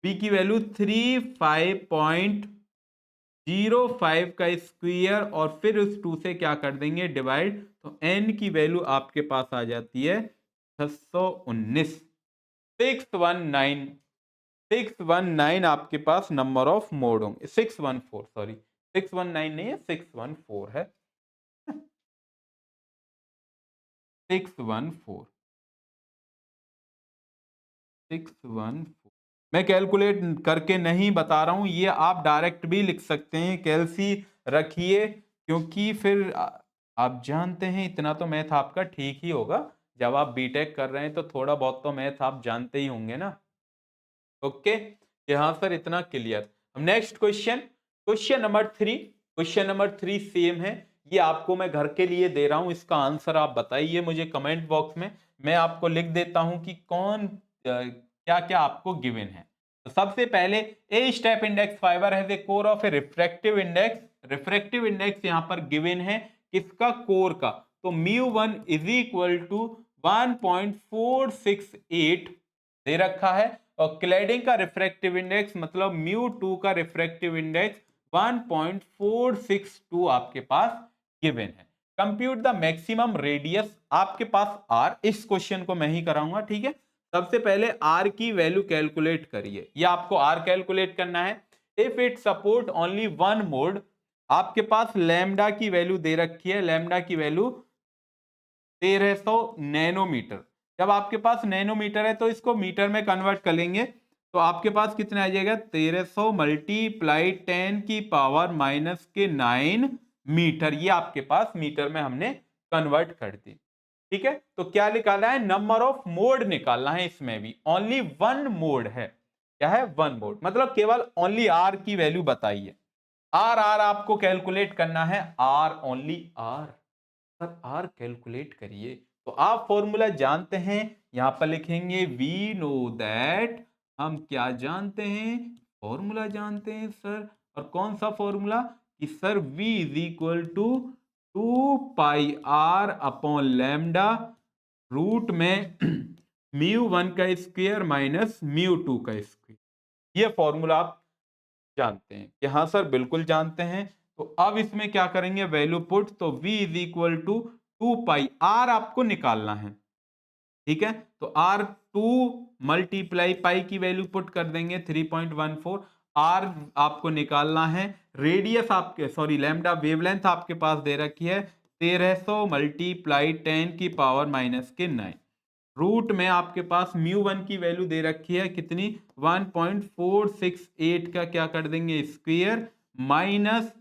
35.05 का स्क्वायर, और फिर उस 2 से क्या कर देंगे, डिवाइड, तो n की वैल्यू आपके पास आ जाती है 619, 619, 619 आपके पास नंबर ऑफ मोड होंगे, 614, सॉरी 619 नहीं है, 614 है, 614, 614। मैं कैलकुलेट करके नहीं बता रहा हूं, ये आप डायरेक्ट भी लिख सकते हैं, कैलसी रखिए, क्योंकि फिर आप जानते हैं इतना तो मैथ आपका ठीक ही होगा, जब आप बीटेक कर रहे हैं तो थोड़ा बहुत तो मैथ आप जानते ही होंगे ना। ओके, यहां सर इतना क्लियर। हम next question, question number 3 same है, ये आपको मैं घर के लिए दे रहा हूं, इसका आंसर आप बताइए मुझे कमेंट बॉक्स में, मैं आपको लिख देता हूं कि कौन क्या क्या आपको गिवन है। तो सबसे पहले, a step index fibre has a core of a refractive index यहां पर गिवन है, किसका, कोर का। तो mu one is equal to 1.468 दे रखा है, और क्लैडिंग का रिफ्रैक्टिव इंडेक्स मतलब म्यू टू का रिफ्रैक्टिव इंडेक्स 1.462 आपके पास गिवन है। कंप्यूट द मैक्सिमम रेडियस, आपके पास आर, इस क्वेश्चन को मैं ही कराऊंगा, ठीक है। सबसे पहले आर की वैल्यू कैलकुलेट करिए, ये आपको आर कैलकुलेट करना है। If it support only one mode, आपके पास लैम्डा की वैल्यू दे रखी है, लैम्डा की वैल्यू 1300 नैनोमीटर। जब आपके पास नैनोमीटर है तो इसको मीटर में कन्वर्ट करेंगे, तो आपके पास कितना आ जाएगा, 1300 मल्टीप्लाई 10 की पावर माइनस के 9 मीटर, ये आपके पास मीटर में हमने कन्वर्ट कर दी, ठीक है, तो क्या निकालना है, नंबर ऑफ मोड निकालना है, इसमें भी ओनली वन मोड है। क्या है, वन मोड, मतलब केवल ओनली आर की वैल्यू बताइए। आर आर आपको कैलकुलेट करना है, r only r. Sir r calculate करिए, तो आप फॉर्मूला जानते हैं, यहां पर लिखेंगे वी नो दैट, हम क्या जानते हैं, फॉर्मूला जानते हैं सर। और कौन सा फॉर्मूला, कि sir v is equal to 2 pi r upon lambda, root में म्यू वन का स्क्वायर माइनस म्यू टू का स्क्वायर। ये फॉर्मूला आप जानते हैं कि हाँ सर बिल्कुल जानते हैं। तो अब इसमें क्या करेंगे, वैल्यू पुट, तो v is equal to 2 pi, r आपको निकालना है, ठीक है, तो R2 मल्टीप्लाई पाई की वैल्यू पुट कर देंगे 3.14। R आपको निकालना है, रेडियस आपके सॉरी लैम्डा वेवलेंथ आपके पास दे रखी है 1300 मल्टीप्लाई 10 की पावर माइनस के 9। रूट में आपके पास म्यू वन की वैल्यू दे रखी है कितनी, 1.468 का क्या कर देंगे स्क्वायर माइनस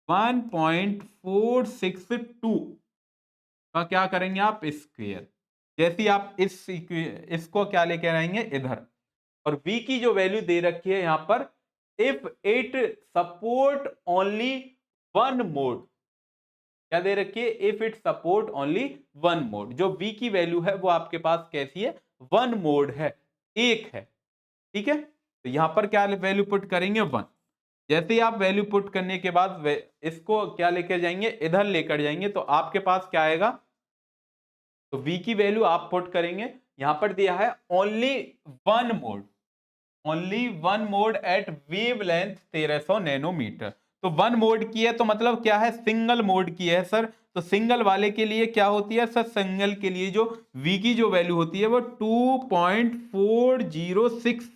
1.462 का क्या करेंगे आप स्क्वायर। जैसे आप इसको क्या लेके आएंगे इधर, और v की जो वैल्यू दे रखी है यहां पर, if it support only one mode, क्या दे रखी है, if it support only one mode, जो v की वैल्यू है वो आपके पास कैसी है, वन मोड है, एक है, ठीक है। तो यहां पर क्या वैल्यू पुट करेंगे, वन। जैसे ही आप वैल्यू पुट करने के बाद इसको क्या लेकर जाएंगे, इधर लेकर जाएंगे, तो आपके पास क्या आएगा, तो v की वैल्यू आप पुट करेंगे, यहां पर दिया है only one mode, only one mode at wavelength 1300 nanometre. तो वन मोड की है तो मतलब क्या है, सिंगल मोड की है सर। तो सिंगल वाले के लिए क्या होती है सर, सिंगल के लिए जो v की जो वैल्यू होती है वो 2.406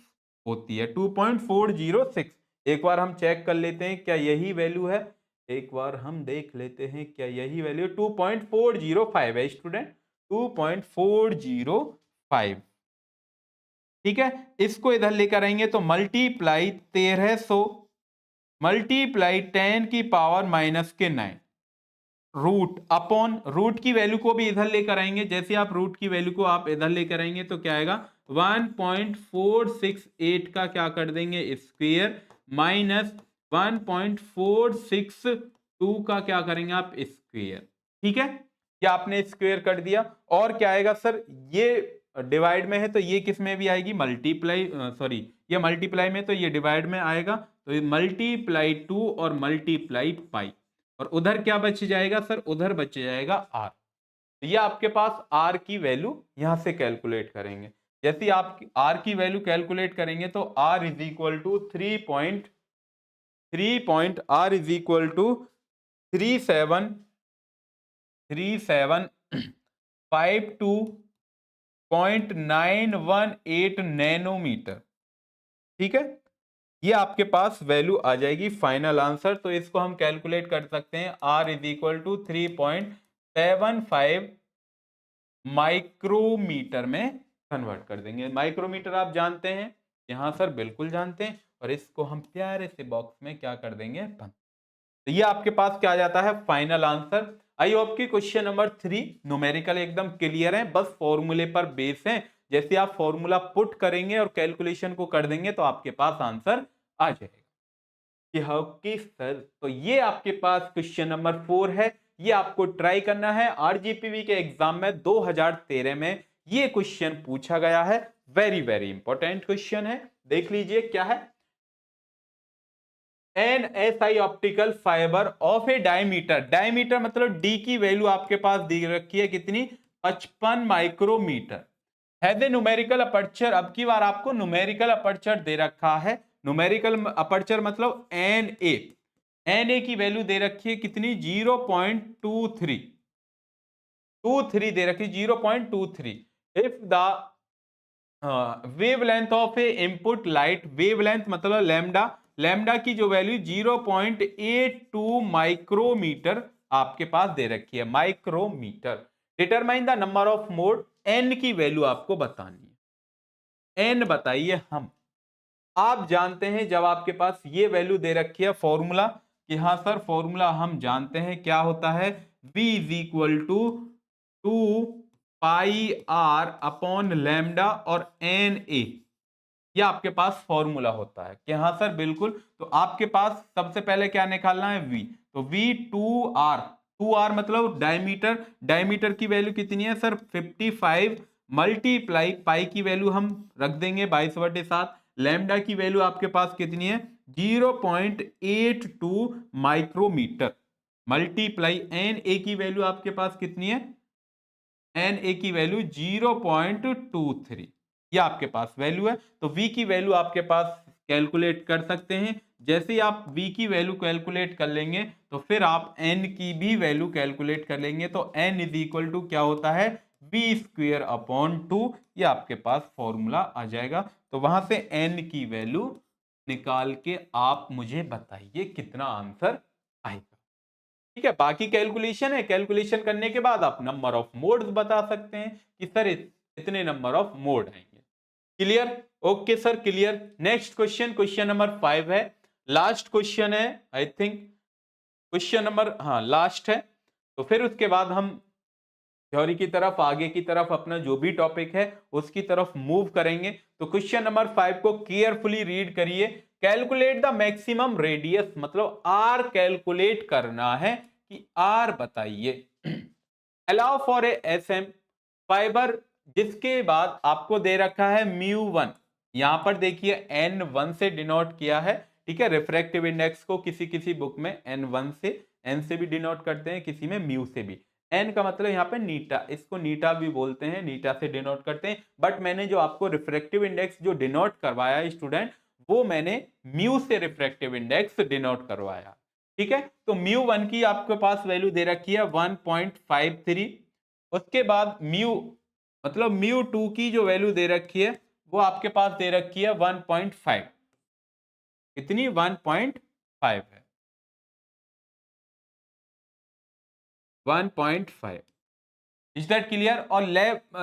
होती है, 2.406। एक बार हम चेक कर लेते हैं क्या यही वैल्यू है, एक बार हम देख लेते हैं क्या यही वैल्यू 2.405 है स्टूडेंट, 2.405, ठीक है। इसको इधर लेकर आएंगे तो मल्टीप्लाई 1300 मल्टीप्लाई 10 की पावर माइनस के 9, रूट अपॉन, रूट की वैल्यू को भी इधर लेकर आएंगे, जैसे आप रूट की वैल्यू को आप इधर लेकर आएंगे तो क्या आएगा, 1.468 का क्या कर देंगे स्क्वायर माइनस 1.462 का क्या करेंगे आप स्क्वायर, ठीक है। क्या आपने स्क्वायर कर दिया, और क्या आएगा सर, ये डिवाइड में है तो ये किस में भी आएगी, मल्टीप्लाई सॉरी ये मल्टीप्लाई में, तो ये डिवाइड में आएगा, तो ये मल्टीप्लाई 2 और मल्टीप्लाई पाई, और उधर क्या बच जाएगा सर, उधर बच जाएगा r। ये आपके पास r की वैल्यू यहां से कैलकुलेट करेंगे। जैसे आप r की वैल्यू कैलकुलेट करेंगे तो r is equal to 3752.918 nanometre, ठीक है। ये आपके पास वैल्यू आ जाएगी फाइनल आंसर। तो इसको हम कैलकुलेट कर सकते हैं, r is equal to 3.75 micrometre में कन्वर्ट कर देंगे। माइक्रोमीटर आप जानते हैं, यहां सर बिल्कुल जानते हैं, और इसको हम प्यारे से बॉक्स में क्या कर देंगे बंद। तो ये आपके पास क्या आ जाता है फाइनल आंसर। आई होप कि क्वेश्चन नंबर 3 न्यूमेरिकल एकदम क्लियर है, बस फॉर्मूले पर बेस है। जैसे आप फॉर्मूला पुट करेंगे और कैलकुलेशन को कर देंगे तो आपके पास आंसर आ जाएगा कि हाँ कि सर। तो ये आपके पास क्वेश्चन नंबर 4 है, ये आपको ट्राई करना है। आरजीपीवी के एग्जाम में 2013 में ये क्वेश्चन पूछा गया है, वेरी वेरी इंपॉर्टेंट क्वेश्चन है। देख लीजिए क्या है, an S I optical fibre of a diameter, diameter मतलब डी की वैल्यू आपके पास दी रखी है कितनी, 55 micrometre, has a numerical aperture. अब की बार आपको न्यूमेरिकल अपर्चर दे रखा है, न्यूमेरिकल अपर्चर मतलब एन ए की वैल्यू दे रखी है कितनी, 0.23 दे रखी, 0.23। If the wavelength of A input light, wavelength मतलब लैम्डा, लैम्डा की जो वैल्यू 0.82 माइक्रोमीटर आपके पास दे रखी है, micrometre. Determine the number of mode, n की वैल्यू आपको बतानी है, एन बताइए हम। आप जानते हैं जब आपके पास ये वैल्यू दे रखी है, फॉर्मूला कि हाँ सर फॉर्मूला हम जानते हैं क्या होता है, v is equal to 2 pi r upon lambda और एन ए, ये आपके पास फॉर्मूला होता है कि हाँ सर बिल्कुल। तो आपके पास सबसे पहले क्या निकालना है, v। तो v 2r, 2r मतलब डायमीटर, डायमीटर की वैल्यू कितनी है सर 55 मल्टीप्लाई पाई की वैल्यू हम रख देंगे 22/7, लैम्डा की वैल्यू आपके पास कितनी है 0.82 माइक्रोमीटर, मल्टीप्लाई एन ए की वैल्यू आपके पास कितनी है, एन ए की वैल्यू 0.23, ये आपके पास वैल्यू है। तो v की वैल्यू आपके पास कैलकुलेट कर सकते हैं। जैसे ही आप v की वैल्यू कैलकुलेट कर लेंगे तो फिर आप n की भी वैल्यू कैलकुलेट कर लेंगे। तो n इज इक्वल टू क्या होता है v स्क्वेयर अपॉन 2, ये आपके पास फॉर्मूला आ जाएगा। तो वहां से n की वैल्यू निकाल के आप मुझे बताइए कितना आंसर आएगा। ठीक है, बाकी कैलकुलेशन है, कैलकुलेशन करने के बाद आप नंबर ऑफ मोड्स बता सकते हैं कि सर इतने नंबर ऑफ मोड आएंगे। Clear? Okay sir, clear. Next question, question number 5 है, लास्ट क्वेश्चन है आई थिंक, क्वेश्चन नंबर, हाँ लास्ट है। तो फिर उसके बाद हम थ्योरी की तरफ, आगे की तरफ अपना जो भी टॉपिक है उसकी तरफ मूव करेंगे। तो क्वेश्चन नंबर 5 को केयरफुली रीड करिए। कैलकुलेट द मैक्सिमम रेडियस, मतलब आर कैलकुलेट करना है कि आर बताइए। Allow for a S M fibre, जिसके बाद आपको दे रखा है μ1, यहां पर देखिए n1 से डिनोट किया है। ठीक है, रिफ्रैक्टिव इंडेक्स को किसी किसी बुक में n1 से, n से भी डिनोट करते हैं, किसी में म्यू से भी। n का मतलब यहाँ पे नीटा, इसको नीटा भी बोलते हैं, नीटा से डिनोट करते हैं। बट मैंने जो आपको रिफ्रैक्टिव इंडेक्स जो डिनोट करवाया है स्टूडेंट, वो मैंने म्यू से रिफ्रैक्टिव इंडेक्स डिनोट करवाया। ठीक है, तो μ1 की आपके पास वैल्यू दे रखी है 1.53। उसके बाद म्यू मतलब μ2 की जो वैल्यू दे रखी है वो आपके पास दे रखी है 1.5, कितनी 1.5 है, 1.5। Is that clear? और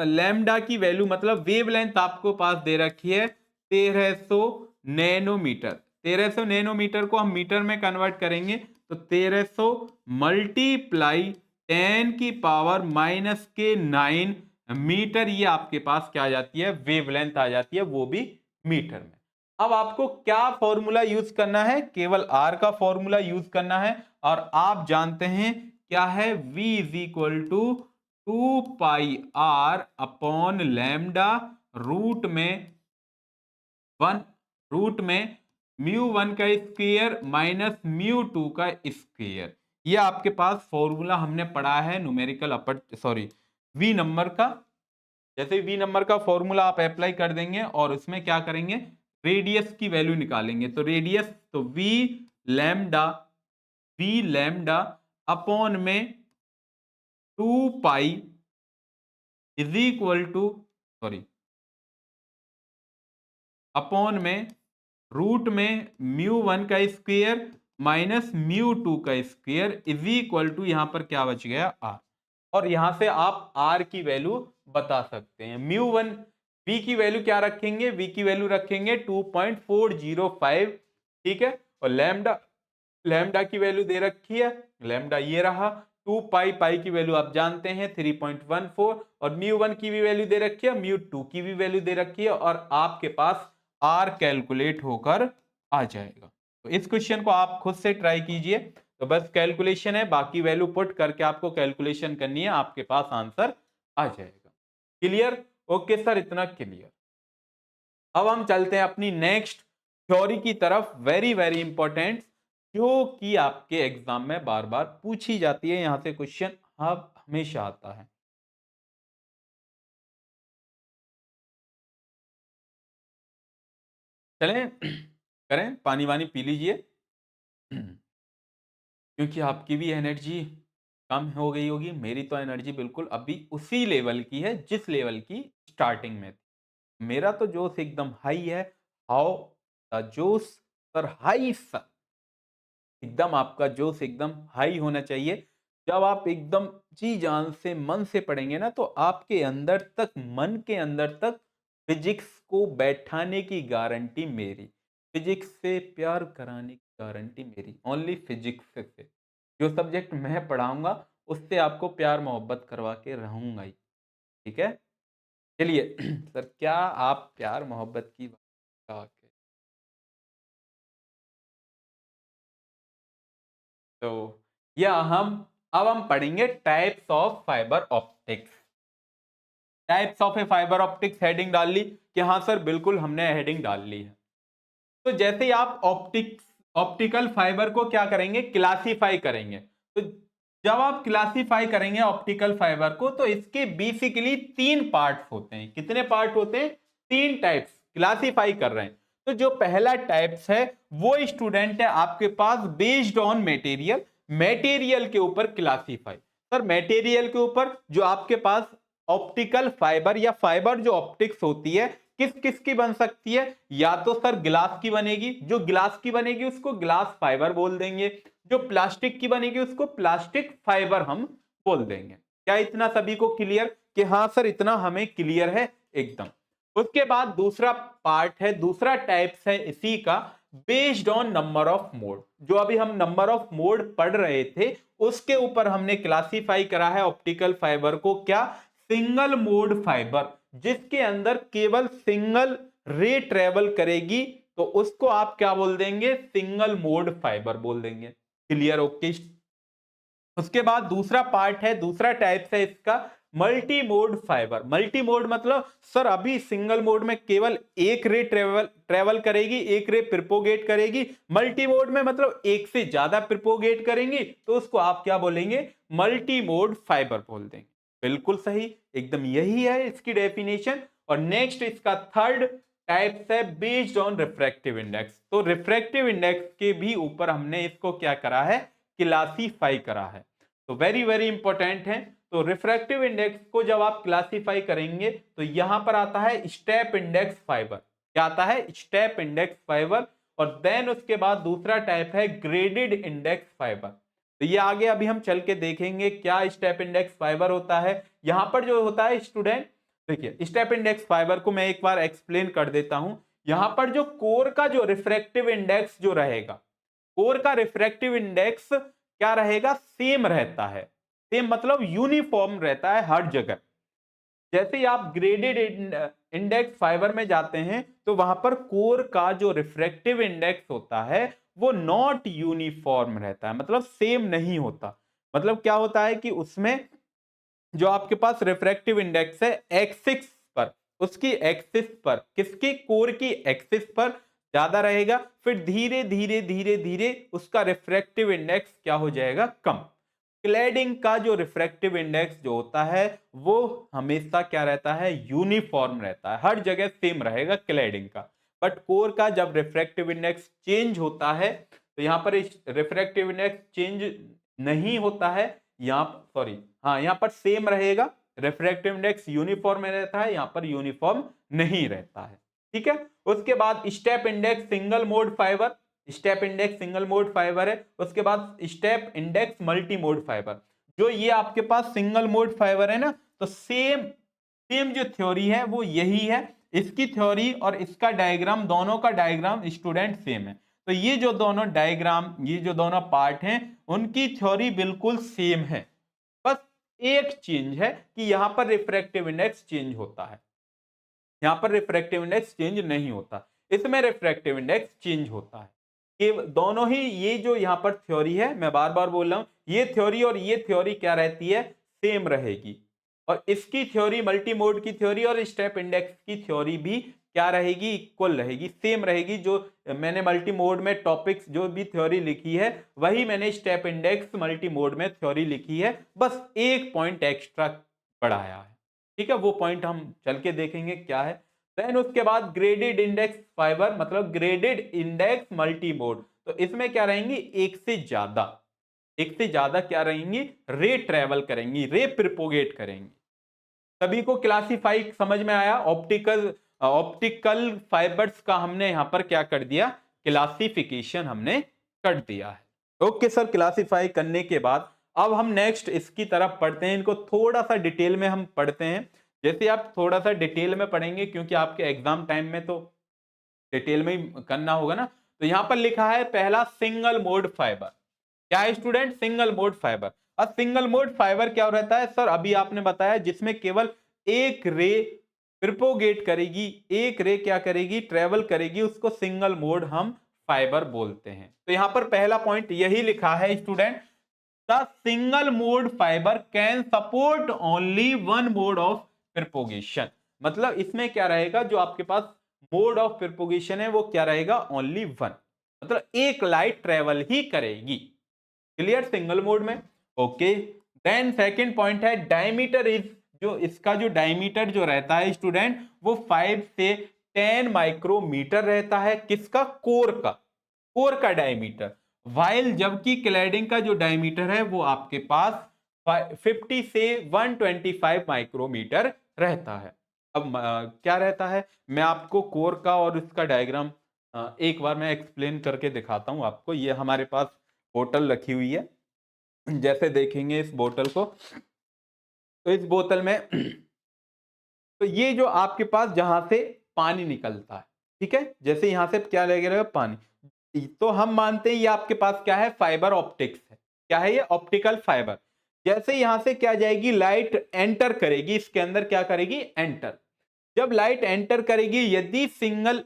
लैम्डा की वैल्यू मतलब वेवलेंथ आपको पास दे रखी है 1300 नैनोमीटर। 1300 नैनोमीटर को हम मीटर में कन्वर्ट करेंगे तो 1300 मल्टीप्लाई 10 की पावर -9 मीटर, ये आपके पास क्या आ जाती है वेवलेंथ आ जाती है, वो भी मीटर में। अब आपको क्या फॉर्मूला यूज करना है, केवल आर का फॉर्मूला यूज करना है। और आप जानते हैं क्या है, v is equal to 2πr upon lambda root में 1, रूट में μ1 का स्क्वायर माइनस μ2 का स्क्वायर। ये आपके पास फॉर्मूला हमने पढ़ा है न्यूमेरिकल अपर, सॉरी v नंबर का। जैसे v नंबर का फॉर्मूला आप अप्लाई कर देंगे और उसमें क्या करेंगे, रेडियस की वैल्यू निकालेंगे। तो रेडियस, तो v लैम्डा अपॉन में 2 pi is equal to, sorry upon में रूट में μ1 का स्क्वायर माइनस μ2 का स्क्वायर इज इक्वल टू, यहां पर क्या बच गया r। और यहां से आप r की वैल्यू बता सकते हैं। μ1, v की वैल्यू क्या रखेंगे, v की वैल्यू रखेंगे 2.405। ठीक है, और लैम्डा, लैम्डा की वैल्यू दे रखी है, लैम्डा ये रहा 2 पाई, पाई की वैल्यू आप जानते हैं 3.14, और μ1 की भी वैल्यू दे रखी है, μ2 की भी वैल्यू दे रखी है, और आपके पास आर कैलकुलेट होकर आ जाएगा। तो इस क्वेश्चन को आप खुद से ट्राई कीजिए। तो बस कैलकुलेशन है, बाकी वैल्यू पुट करके आपको कैलकुलेशन करनी है, आपके पास आंसर आ जाएगा। क्लियर? ओके सर, इतना क्लियर। अब हम चलते हैं अपनी नेक्स्ट थ्योरी की तरफ, वेरी वेरी इंपॉर्टेंट, जो कि आपके एग्जाम में बार बार पूछी जाती है, यहां से क्वेश्चन अब हमेशा आता है। चलें करें, पानी वानी पी लीजिए क्योंकि आपकी भी एनर्जी कम हो गई होगी, मेरी तो एनर्जी बिल्कुल अभी उसी लेवल की है जिस लेवल की स्टार्टिंग में थी। मेरा तो जोश एकदम हाई है। हाउ द जोश सर हाई सर, एकदम आपका जोश एकदम हाई होना चाहिए। जब आप एकदम जी जान से मन से पढ़ेंगे ना, तो आपके अंदर तक, मन के अंदर तक फिजिक्स को बैठाने की गारंटी मेरी, फिजिक्स से प्यार कराने की गारंटी मेरी, ओनली फिजिक्स से। जो सब्जेक्ट मैं पढ़ाऊंगा उससे आपको प्यार मोहब्बत करवा के रहूंगा ही। ठीक है, चलिए सर क्या आप प्यार मोहब्बत की बात का तो या हम पढ़ेंगे types of fibre optics. Types of A fibre optics heading डाल ली कि हाँ सर बिल्कुल हमने हेडिंग डाल ली है। तो जैसे ही आप ऑप्टिकल फाइबर को क्या करेंगे, क्लासिफाई करेंगे। तो जब आप क्लासिफाई करेंगे ऑप्टिकल फाइबर को तो इसके बेसिकली तीन पार्ट्स होते हैं। कितने पार्ट होते हैं? तीन टाइप्स क्लासिफाई कर रहे हैं। तो जो पहला टाइप्स है वो स्टूडेंट है आपके पास बेस्ड ऑन मटेरियल, मटेरियल के ऊपर क्लासिफाई। सर मटेरियल के ऊपर जो आपके पास ऑप्टिकल फाइबर या फाइबर जो ऑप्टिक्स होती है किस किस की बन सकती है? या तो सर ग्लास की बनेगी, जो ग्लास की बनेगी उसको ग्लास फाइबर बोल देंगे, जो प्लास्टिक की बनेगी उसको प्लास्टिक फाइबर हम बोल देंगे। क्या इतना सभी को क्लियर कि हाँ सर इतना हमें क्लियर है एकदम। उसके बाद दूसरा पार्ट है, दूसरा टाइप्स है इसी का based on number of mode. जो अभी हम नंबर ऑफ मोड पढ़ रहे थे उसके ऊपर हमने क्लासिफाई करा है ऑप्टिकल फाइबर को, क्या? सिंगल मोड फाइबर, जिसके अंदर केवल सिंगल रे ट्रेवल करेगी तो उसको आप क्या बोल देंगे? सिंगल मोड फाइबर बोल देंगे। क्लियर? ओके। उसके बाद दूसरा पार्ट है, दूसरा टाइप है इसका multi mode fibre. Multi mode मतलब सर अभी सिंगल मोड में केवल एक रे ट्रेवल ट्रेवल करेगी, एक रे प्रिपोगेट करेगी। मल्टी मोड में मतलब एक से ज्यादा प्रिपोगेट करेंगी तो उसको आप क्या बोलेंगे? मल्टी मोड फाइबर बोल देंगे। बिल्कुल सही, एकदम यही है इसकी डेफिनेशन। और नेक्स्ट इसका थर्ड टाइप्स है बेस्ड ऑन रिफ्रैक्टिव इंडेक्स। तो रिफ्रैक्टिव इंडेक्स के भी ऊपर हमने इसको क्या करा है? क्लासीफाई करा है। तो वेरी वेरी इंपॉर्टेंट है। तो रिफ्रैक्टिव इंडेक्स को जब आप क्लासीफाई करेंगे तो यहां पर आता है स्टेप इंडेक्स फाइबर। क्या आता है? Step index fibre. और देन उसके बाद दूसरा टाइप है ग्रेडेड इंडेक्स फाइबर। तो ये आगे अभी हम चल के देखेंगे क्या स्टेप इंडेक्स फाइबर होता है। यहां पर जो होता है स्टूडेंट, देखिए स्टेप इंडेक्स फाइबर को मैं एक बार एक्सप्लेन कर देता हूं। यहां पर जो कोर का जो रिफ्रैक्टिव इंडेक्स जो रहेगा, कोर का रिफ्रैक्टिव इंडेक्स क्या रहेगा? सेम रहता है। सेम मतलब यूनिफॉर्म रहता है हर जगह। जैसे ही आप ग्रेडेड इंडेक्स फाइबर में जाते हैं तो वहां पर कोर का जो रिफ्रैक्टिव इंडेक्स होता है वो नॉट यूनिफॉर्म रहता है, मतलब सेम नहीं होता। मतलब क्या होता है कि उसमें जो आपके पास रिफ्रैक्टिव इंडेक्स है एक्सिस पर, उसकी एक्सिस पर, किसकी? कोर की एक्सिस पर ज्यादा रहेगा, फिर धीरे धीरे धीरे धीरे उसका रिफ्रैक्टिव इंडेक्स क्या हो जाएगा? कम। क्लैडिंग का जो रिफ्रैक्टिव इंडेक्स जो होता है वो हमेशा क्या रहता है? यूनिफॉर्म रहता है, हर जगह सेम रहेगा क्लैडिंग का। बट कोर का जब रिफ्रैक्टिव इंडेक्स चेंज होता है तो यहां पर रिफ्रैक्टिव इंडेक्स चेंज नहीं होता है। यहाँ सॉरी, हाँ यहाँ पर सेम रहेगा, रिफ्रैक्टिव इंडेक्स यूनिफॉर्म में रहता है, यहाँ पर यूनिफॉर्म नहीं रहता है। ठीक है। उसके बाद step index single mode fibre, step index single mode fibre है। उसके बाद step index multi mode fibre. जो ये आपके पास सिंगल मोड फाइबर है ना, तो सेम सेम जो थ्योरी है वो यही है। इसकी थ्योरी और इसका डायग्राम, दोनों का डायग्राम स्टूडेंट सेम है। तो ये जो दोनों डायग्राम, ये जो दोनों पार्ट हैं उनकी थ्योरी बिल्कुल सेम है। बस एक चेंज है कि यहां पर रिफ्रैक्टिव इंडेक्स चेंज होता है, यहां पर रिफ्रैक्टिव इंडेक्स चेंज नहीं होता, इसमें रिफ्रैक्टिव इंडेक्स चेंज होता है। कि दोनों ही, ये जो यहां पर थ्योरी है, मैं बार बार बोल रहा हूं, ये थ्योरी और ये थ्योरी क्या रहती है? सेम रहेगी। और इसकी थ्योरी, मल्टी मोड की थ्योरी और स्टेप इंडेक्स की थ्योरी भी क्या रहेगी? इक्वल रहेगी, सेम रहेगी। जो मैंने मल्टी मोड में टॉपिक्स जो भी थ्योरी लिखी है वही मैंने स्टेप इंडेक्स मल्टी मोड में थ्योरी लिखी है, बस एक पॉइंट एक्स्ट्रा बढ़ाया है। ठीक है, वो पॉइंट हम चल के देखेंगे क्या है। देन उसके बाद ग्रेडेड इंडेक्स फाइबर, मतलब ग्रेडेड इंडेक्स मल्टी मोड। तो इसमें क्या रहेंगी? एक से ज्यादा, एक से ज्यादा क्या रहेंगी? रे ट्रेवल करेंगी, रे प्रिपोगेट करेंगी। सभी को क्लासिफाई समझ में आया? ऑप्टिकल ऑप्टिकल फाइबर्स का हमने यहां पर क्या कर दिया? क्लासिफिकेशन हमने कर दिया है। ओके सर, क्लासिफाई करने के बाद अब हम नेक्स्ट इसकी तरफ पढ़ते हैं। इनको थोड़ा सा डिटेल में हम पढ़ते हैं। जैसे आप थोड़ा सा डिटेल में पढ़ेंगे क्योंकि आपके एग्जाम टाइम में तो डिटेल में ही करना होगा ना। तो यहां पर लिखा है पहला सिंगल मोड फाइबर। क्या है स्टूडेंट? Single mode fibre. अब सिंगल मोड फाइबर क्या रहता है सर? अभी आपने बताया जिसमें केवल एक रे प्रोपोगेट करेगी, एक रे क्या करेगी, ट्रेवल करेगी, उसको सिंगल मोड हम फाइबर बोलते हैं। तो यहां पर पहला पॉइंट यही लिखा है student, the single mode fibre can support only one mode of propagation. मतलब इसमें क्या रहेगा, जो आपके पास मोड ऑफ प्रोपोगेशन है वो क्या रहेगा, ओनली वन, मतलब एक लाइट ट्रेवल ही करेगी। क्लियर, सिंगल मोड में। ओके, देन सेकंड पॉइंट है डायमीटर इज, जो इसका जो डायमीटर जो रहता है स्टूडेंट, वो 5 से 10 माइक्रोमीटर रहता है। किसका, कोर का, कोर का डायमीटर। वाइल जबकि क्लैडिंग का जो डायमीटर है वो आपके पास 50 से 125 माइक्रोमीटर रहता है। अब क्या रहता है, मैं आपको कोर का और इसका डायग्राम एक बार मैं एक्सप्लेन करके दिखाता हूं आपको। ये हमारे पास बोतल रखी हुई है, जैसे देखेंगे इस बोतल को, तो इस बोतल में तो ये जो आपके पास जहां से पानी निकलता है, ठीक है, जैसे यहां से क्या लगेगा, पानी, तो हम मानते हैं ये आपके पास क्या है, फाइबर ऑप्टिक्स है। क्या है ये, ऑप्टिकल फाइबर। जैसे यहां से क्या जाएगी, लाइट एंटर करेगी इसके अंदर, क्या करेगी, एंटर। जब लाइट एंटर करेगी, यदि सिंगल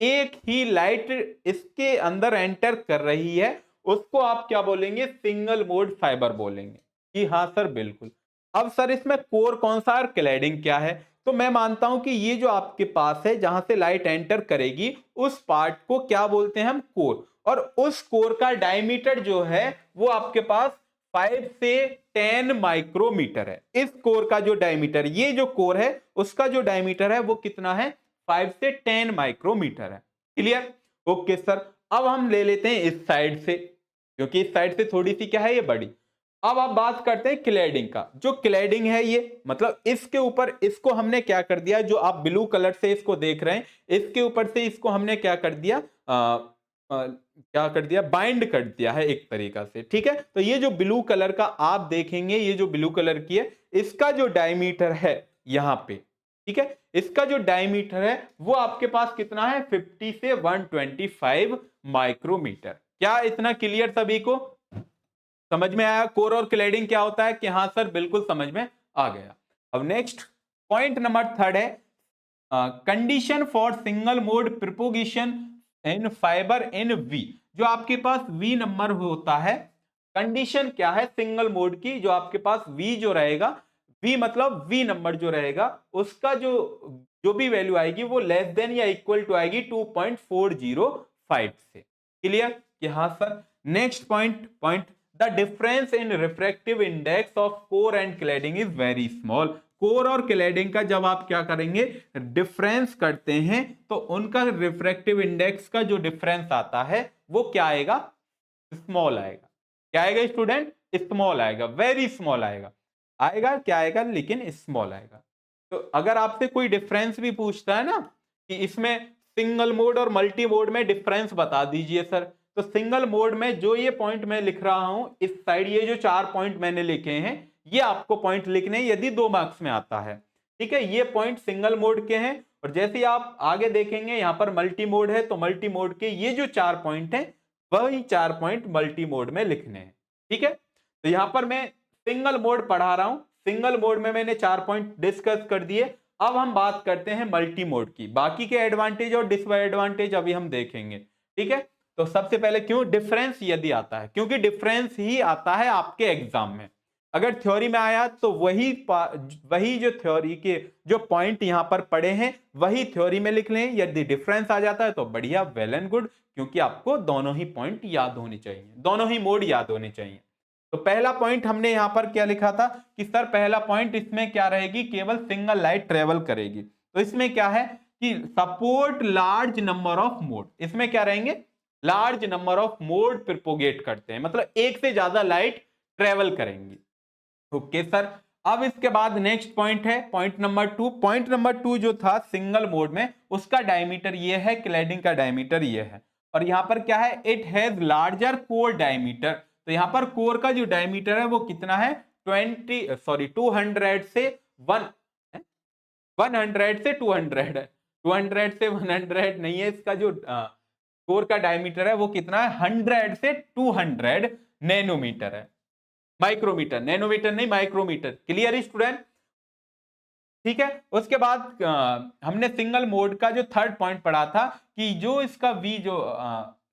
एक ही लाइट इसके अंदर एंटर कर रही है, उसको आप क्या बोलेंगे, सिंगल मोड फाइबर बोलेंगे। कि हाँ सर, बिल्कुल। अब सर इसमें कोर कौन सा और क्लैडिंग क्या है, तो मैं मानता हूं कि ये जो आपके पास है जहां से लाइट एंटर करेगी, उस पार्ट को क्या बोलते हैं हम, कोर। और उस कोर का डायमीटर जो है वो आपके पास 5 से 10 माइक्रोमीटर है। इस कोर का जो डायमीटर, ये जो कोर है उसका जो डायमीटर है वो कितना है, 5 से 10 माइक्रोमीटर है। Clear, okay sir. अब हम ले लेते हैं इस साइड से, क्योंकि इस साइड से थोड़ी सी क्या है, ये बड़ी। अब आप बात करते हैं क्लैडिंग का। जो क्लैडिंग है ये, मतलब इसके ऊपर इसको हमने क्या कर दिया, जो आप ब्लू कलर से इसको देख रहे हैं, इसके ऊपर से इसको हमने क्या कर दिया, क्या कर दिया, बाइंड कर दिया है एक तरीका से, ठीक है। तो ये जो ब्लू कलर का आप देखेंगे, ये जो ब्लू कलर की है, इसका जो डायमीटर है यहां पे, ठीक है, इसका जो डायमीटर है वो आपके पास कितना है, 50 से 125 माइक्रोमीटर। क्या इतना क्लियर सभी को समझ में आया, कोर और क्लैडिंग क्या होता है, कि हाँ सर बिल्कुल समझ में आ गया। अब नेक्स्ट पॉइंट नंबर थर्ड है, condition for single mode propagation in fibre in V. जो आपके पास वी नंबर होता है, कंडीशन क्या है सिंगल मोड की, जो आपके पास वी जो रहेगा, वी मतलब वी नंबर जो रहेगा, उसका जो जो भी वैल्यू आएगी वो लेस देन या इक्वल टू आएगी 2.405 से। क्लियर, कि हाँ sir. Next point the difference in refractive index of core and cladding is very small. Core और क्लैडिंग का जब आप क्या करेंगे, डिफरेंस करते हैं, तो उनका रिफ्रैक्टिव इंडेक्स का जो डिफरेंस आता है वो क्या आएगा, स्मॉल आएगा। क्या आएगा स्टूडेंट, स्मॉल आएगा, वेरी स्मॉल आएगा। आएगा क्या आएगा, लेकिन स्मॉल आएगा। तो अगर आपसे कोई डिफरेंस भी पूछता है ना, कि इसमें सिंगल मोड और मल्टी मोड में डिफरेंस बता दीजिए सर, तो सिंगल मोड में जो ये पॉइंट मैं लिख रहा हूं इस साइड, ये जो 4 पॉइंट मैंने लिखे हैं, ये आपको पॉइंट लिखने हैं यदि 2 मार्क्स में आता है, ठीक है। ये पॉइंट सिंगल मोड के हैं, और जैसे ही आप आगे देखेंगे यहां पर मल्टी मोड है, तो मल्टी मोड के ये जो 4 पॉइंट हैं, वही 4 पॉइंट मल्टी मोड में लिखने हैं, ठीक है। तो यहां पर मैं सिंगल मोड पढ़ा रहा हूं, सिंगल मोड में मैंने 4 पॉइंट डिस्कस कर दिए। अब हम बात करते हैं मल्टी मोड की, बाकी के एडवांटेज और डिसएडवांटेज अभी हम देखेंगे, ठीक है। तो सबसे पहले क्यों डिफरेंस यदि आता है, क्योंकि डिफरेंस ही आता है आपके एग्जाम में। अगर थ्योरी में आया तो वही जो थ्योरी के जो पॉइंट यहां पर पड़े हैं वही थ्योरी में लिख लें। यदि डिफरेंस आ जाता है तो बढ़िया, वेल एंड गुड, क्योंकि आपको दोनों ही पॉइंट याद होने चाहिए, दोनों ही मोड याद होने चाहिए। तो पहला पॉइंट हमने यहां पर क्या लिखा था, कि सर पहला पॉइंट इसमें क्या रहेगी, केवल सिंगल लाइट ट्रेवल करेगी। तो इसमें क्या है कि support large number of mode, इसमें क्या रहेंगे, large number of mode propagate करते हैं, मतलब एक से ज्यादा लाइट ट्रेवल करेंगी। Okay sir. अब इसके बाद नेक्स्ट पॉइंट है पॉइंट नंबर 2। पॉइंट नंबर 2 जो था सिंगल मोड में, उसका डायमीटर ये है, क्लैडिंग का डायमीटर ये है। और यहां पर क्या है, it has larger core diameter. तो यहां पर कोर का जो डायमीटर है वो कितना है, 200 से 100 से 200 है, 200 से 100 नहीं है। इसका जो कोर का डायमीटर है वो कितना है, 100 से 200 नैनोमीटर है, माइक्रोमीटर, नैनोमीटर नहीं माइक्रोमीटर। Clear student. ठीक है। उसके बाद हमने सिंगल मोड का जो थर्ड पॉइंट पढ़ा था कि जो इसका वी जो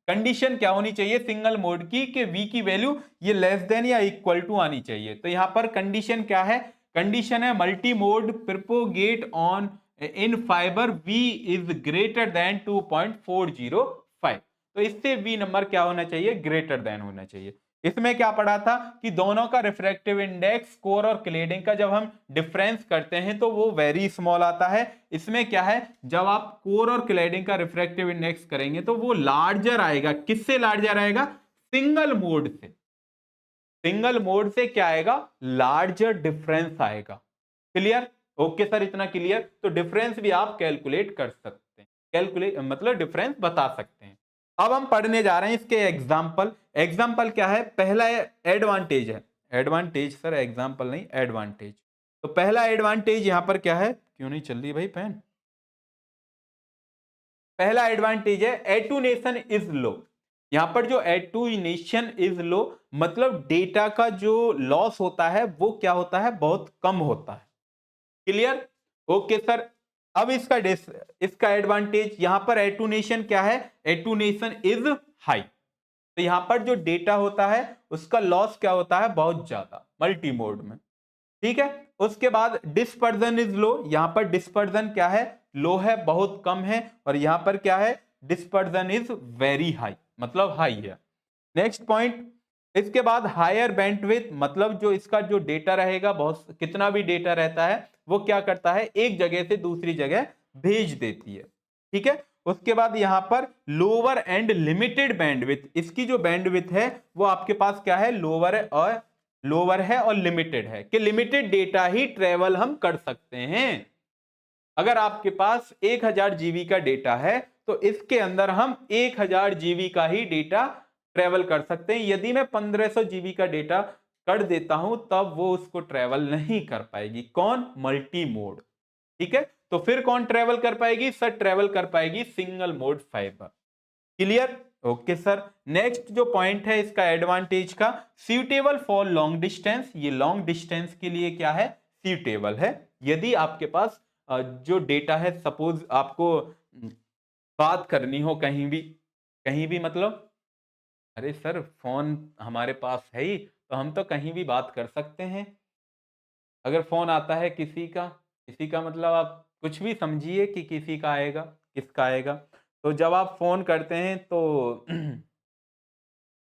कंडीशन क्या होनी चाहिए सिंगल मोड की कि वी की वैल्यू ये लेस देन या इक्वल टू आनी चाहिए। तो यहां पर कंडीशन क्या है? कंडीशन है multi mode propagate on in fibre V is greater than 2.405। तो इससे वी नंबर क्या होना चाहिए? ग्रेटर देन होना चाहिए। इसमें क्या पढ़ा था कि दोनों का रिफ्रैक्टिव इंडेक्स कोर और क्लेडिंग का जब हम डिफरेंस करते हैं तो वो वेरी स्मॉल आता है। इसमें क्या है, जब आप कोर और क्लेडिंग का रिफ्रैक्टिव इंडेक्स करेंगे तो वो लार्जर आएगा। किससे लार्जर आएगा? सिंगल मोड से। सिंगल मोड से क्या आएगा? लार्जर डिफरेंस आएगा। क्लियर? ओके सर, इतना क्लियर। तो डिफरेंस भी आप कैलकुलेट कर सकते हैं, कैलकुलेट मतलब डिफरेंस बता सकते हैं। अब हम पढ़ने जा रहे हैं इसके एग्जाम्पल। एग्जाम्पल क्या है? पहला एडवांटेज है। एडवांटेज सर, एग्जाम्पल नहीं, एडवांटेज। तो पहला एडवांटेज यहां पर क्या है? क्यों नहीं चल रही भाई पेन? पहला एडवांटेज है एटूनेशन इज लो। यहां पर जो एटूनेशन इज लो मतलब डेटा का जो लॉस होता है वो क्या होता है? बहुत कम होता है। क्लियर? Okay sir. अब इसका एडवांटेज यहां पर एटूनेशन क्या है? एटूनेशन इज हाई। तो यहां पर जो डेटा होता है उसका लॉस क्या होता है? बहुत ज्यादा, मल्टी मोड में। ठीक है। उसके बाद डिस्पर्जन इज लो। यहां पर डिस्पर्जन क्या है? लो है, बहुत कम है। और यहां पर क्या है? डिस्पर्जन इज वेरी हाई, मतलब हाई है। नेक्स्ट पॉइंट, इसके बाद हायर बैंडविड्थ मतलब जो इसका जो डेटा रहेगा, बहुत कितना भी डेटा रहता है वो क्या करता है? एक जगह से दूसरी जगह भेज देती है। ठीक है। उसके बाद यहां पर लोअर एंड लिमिटेड बैंडविड्थ, इसकी जो बैंडविड्थ है वो आपके पास क्या है? लोअर है और लिमिटेड है, कि लिमिटेड डेटा ही ट्रेवल हम कर सकते हैं। अगर आपके पास 1000 जीबी का डेटा है तो इसके अंदर हम 1000 जीबी का ही डेटा ट्रेवल कर सकते हैं। यदि मैं 1500 जीबी का डेटा कर देता हूं तब वो उसको ट्रेवल नहीं कर पाएगी। कौन? Multi mode. ठीक है। तो फिर कौन ट्रेवल कर पाएगी? सर, ट्रेवल कर पाएगी single mode fibre. Clear? Okay sir. Next जो पॉइंट है इसका एडवांटेज का, सूटेबल फॉर लॉन्ग डिस्टेंस। ये लॉन्ग डिस्टेंस के लिए क्या है? सूटेबल है। यदि आपके पास जो डेटा है, सपोज आपको बात करनी हो कहीं भी मतलब, अरे सर फोन हमारे पास है ही तो हम तो कहीं भी बात कर सकते हैं। अगर फोन आता है किसी का मतलब आप कुछ भी समझिए कि किसी का आएगा, किसका आएगा। तो जब आप फोन करते हैं तो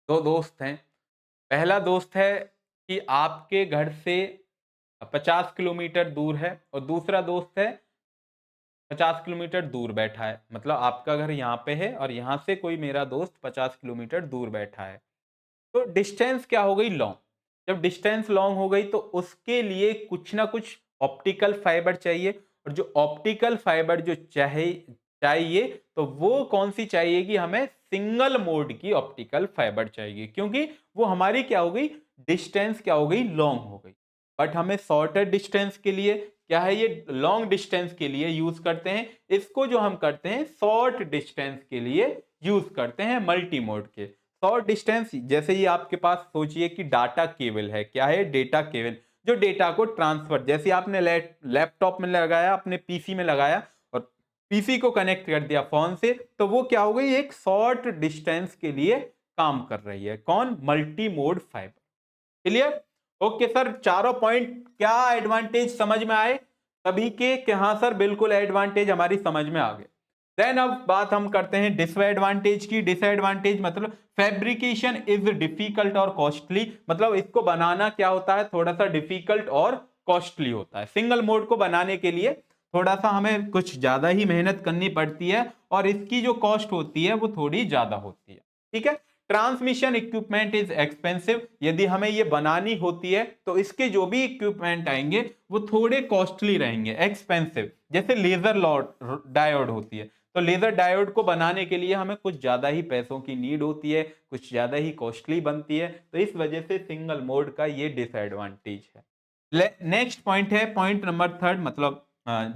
दो दोस्त हैं। पहला दोस्त है कि आपके घर से 50 किलोमीटर दूर है और दूसरा दोस्त है 50 किलोमीटर दूर बैठा है। मतलब आपका घर यहाँ पे है और यहाँ से कोई मेरा दोस्त 50 किलोमीटर दूर बैठा है। तो डिस्टेंस क्या हो गई? लॉन्ग। जब डिस्टेंस लॉन्ग हो गई तो उसके लिए कुछ ना कुछ ऑप्टिकल फाइबर चाहिए। और जो ऑप्टिकल फाइबर जो चाहिए तो वो कौन सी चाहिएगी? हमें सिंगल मोड की ऑप्टिकल फाइबर चाहिए, क्योंकि वो हमारी क्या हो गई? डिस्टेंस क्या हो गई? लॉन्ग हो गई। बट हमें शॉर्टर डिस्टेंस के लिए क्या है? ये लॉन्ग डिस्टेंस के लिए यूज करते हैं। इसको जो हम करते हैं शॉर्ट डिस्टेंस के लिए यूज करते हैं, मल्टी मोड के। शॉर्ट डिस्टेंस जैसे ही आपके पास सोचिए कि डाटा केबल है। क्या है? डेटा केबल, जो डेटा को ट्रांसफर, जैसे आपने लैपटॉप में लगाया, अपने पीसी में लगाया और पीसी को कनेक्ट कर दिया फोन से, तो वो क्या हो गई? एक शॉर्ट डिस्टेंस के लिए काम कर रही है। कौन? Multi mode fibre. Clear? Okay sir. चारों पॉइंट क्या एडवांटेज समझ में आए सभी के? कि हाँ सर बिल्कुल एडवांटेज हमारी समझ में आ गए। देन अब बात हम करते हैं डिसएडवांटेज की। डिसएडवांटेज मतलब फैब्रिकेशन इज डिफिकल्ट और कॉस्टली। मतलब इसको बनाना क्या होता है? थोड़ा सा डिफिकल्ट और कॉस्टली होता है। सिंगल मोड को बनाने के लिए थोड़ा सा हमें कुछ ज्यादा ही मेहनत करनी पड़ती है और इसकी जो कॉस्ट होती है वो थोड़ी ज्यादा होती है। ठीक है। Transmission equipment is expensive. यदि हमें ये बनानी होती है तो इसके जो भी इक्विपमेंट आएंगे वो थोड़े कॉस्टली रहेंगे, एक्सपेंसिव। जैसे लेजर डायोड होती है, तो लेजर डायोड को बनाने के लिए हमें कुछ ज्यादा ही पैसों की नीड होती है, कुछ ज्यादा ही कॉस्टली बनती है। तो इस वजह से सिंगल मोड का ये डिसएडवांटेज है। नेक्स्ट पॉइंट है पॉइंट नंबर थर्ड, मतलब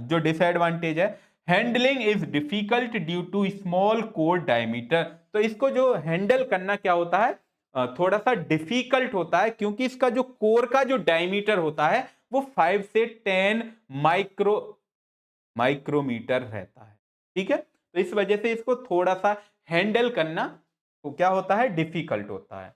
जो डिसएडवांटेज है, handling is difficult due to small core diameter. तो इसको जो हैंडल करना क्या होता है? थोड़ा सा डिफिकल्ट होता है, क्योंकि इसका जो कोर का जो डायमीटर होता है वो 5 से 10 माइक्रोमीटर रहता है। ठीक है, तो इस वजह से इसको थोड़ा सा हैंडल करना तो क्या होता है, डिफिकल्ट होता है।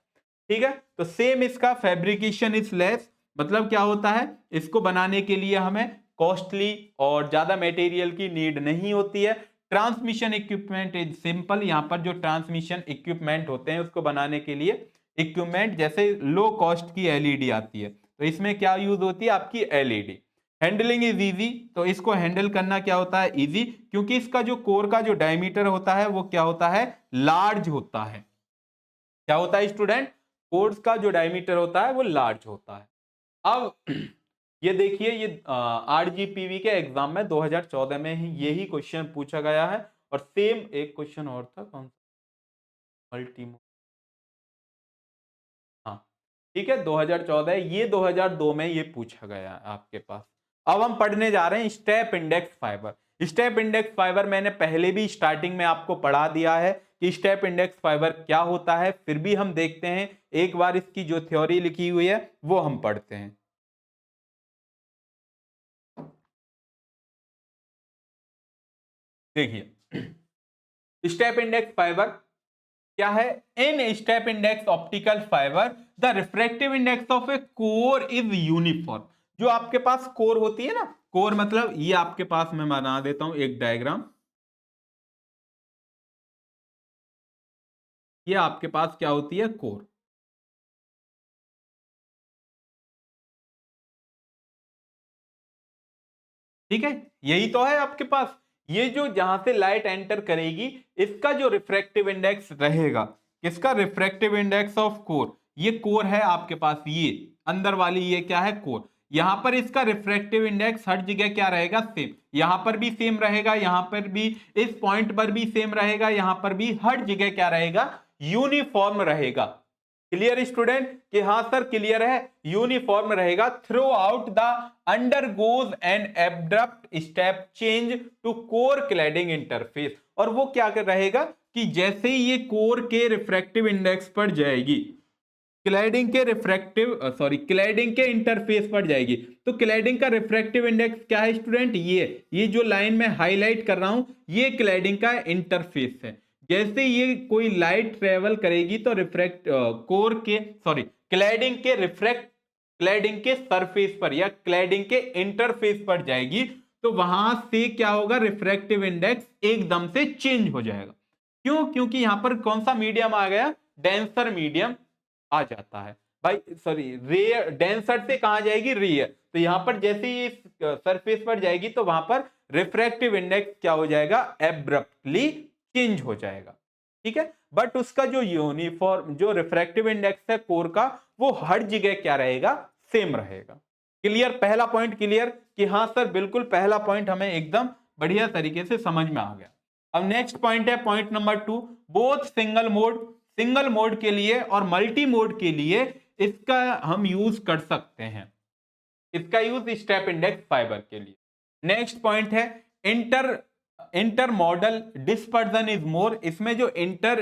ठीक है, तो सेम इसका फैब्रिकेशन इज लेस, मतलब क्या होता है, इसको बनाने के लिए हमें कॉस्टली और ज्यादा मटेरियल की नीड नहीं होती है। ट्रांसमिशन इक्विपमेंट इज सिंपल, यहां पर जो ट्रांसमिशन इक्विपमेंट होते हैं उसको बनाने के लिए इक्विपमेंट जैसे लो कॉस्ट की एलईडी आती है, तो इसमें क्या यूज होती है, आपकी एलईडी। हैंडलिंग इज इजी, तो इसको हैंडल करना क्या होता है, इजी, क्योंकि इसका जो कोर का जो डायमीटर होता है वो क्या होता है, लार्ज होता है। क्या होता है स्टूडेंट, कोर्स का जो डायमीटर होता है वो लार्ज होता है। अब ये देखिए, ये आरजीपीवी के एग्जाम में 2014 में ही यही क्वेश्चन पूछा गया है, और सेम एक क्वेश्चन और था, कौन सा, मल्टीमो, हाँ ठीक है 2014, ये 2002 में ये पूछा गया है आपके पास। अब हम पढ़ने जा रहे हैं step index fibre. Step index fibre मैंने पहले भी स्टार्टिंग में आपको पढ़ा दिया है कि स्टेप इंडेक्स फाइबर क्या होता है, फिर भी हम देखते हैं एक बार इसकी जो थ्योरी लिखी हुई है वो हम पढ़ते हैं। देखिए स्टेप इंडेक्स फाइबर क्या है, in step index optical fibre the refractive index of A core is uniform. जो आपके पास कोर होती है ना, कोर मतलब ये आपके पास मैं बना देता हूं एक डायग्राम, ये आपके पास क्या होती है, कोर। ठीक है, यही तो है आपके पास, ये जो जहां से लाइट एंटर करेगी इसका जो रिफ्रैक्टिव इंडेक्स रहेगा, किसका, रिफ्रैक्टिव इंडेक्स ऑफ कोर, ये कोर है आपके पास, ये अंदर वाली ये क्या है, कोर। यहां पर इसका रिफ्रैक्टिव इंडेक्स हर जगह क्या रहेगा, सेम, यहां पर भी सेम रहेगा, यहां पर भी, इस पॉइंट पर भी सेम रहेगा, यहां पर भी, हर जगह क्या रहेगा, यूनिफॉर्म रहेगा। क्लियर स्टूडेंट, कि हाँ सर क्लियर है, यूनिफॉर्म रहेगा throughout the undergoes an abrupt step change to core cladding interface. और वो क्या कर रहेगा कि जैसे ही ये कोर के रिफ्रैक्टिव इंडेक्स पर जाएगी, क्लैडिंग के रिफ्रैक्टिव सॉरी क्लैडिंग के इंटरफेस पर जाएगी, तो क्लैडिंग का रिफ्रैक्टिव इंडेक्स क्या है स्टूडेंट, ये जो लाइन में हाईलाइट कर रहा हूं ये क्लैडिंग का इंटरफेस है। जैसे ये कोई लाइट ट्रेवल करेगी तो रिफ्रैक्ट कोर के सॉरी क्लैडिंग के सरफेस पर या क्लैडिंग के इंटरफेस पर जाएगी, तो वहां से क्या होगा, रिफ्रैक्टिव इंडेक्स एकदम से चेंज हो जाएगा। क्यों, क्योंकि यहां पर कौन सा मीडियम आ गया, डेंसर मीडियम आ जाता है भाई, सॉरी रेयर, डेंसर से कहां जाएगी, रेयर, तो यहां पर जैसे ही सरफेस पर जाएगी तो वहां पर रिफ्रैक्टिव इंडेक्स क्या हो जाएगा, एब्रप्टली चेंज हो जाएगा। ठीक है, बट उसका जो यूनिफॉर्म जो रिफ्रैक्टिव इंडेक्स है कोर का, वो हर जगह क्या रहेगा, सेम रहेगा। क्लियर, पहला पॉइंट क्लियर, कि हाँ सर बिल्कुल पहला पॉइंट हमें एकदम बढ़िया तरीके से समझ में आ गया। अब नेक्स्ट पॉइंट है point number 2, both single mode के लिए और मल्टी मोड के लिए इसका हम यूज कर सकते हैं, इसका यूज स्टेप इंडेक्स फाइबर के लिए। नेक्स्ट पॉइंट है inter inter model dispersion is more. इसमें जो इंटर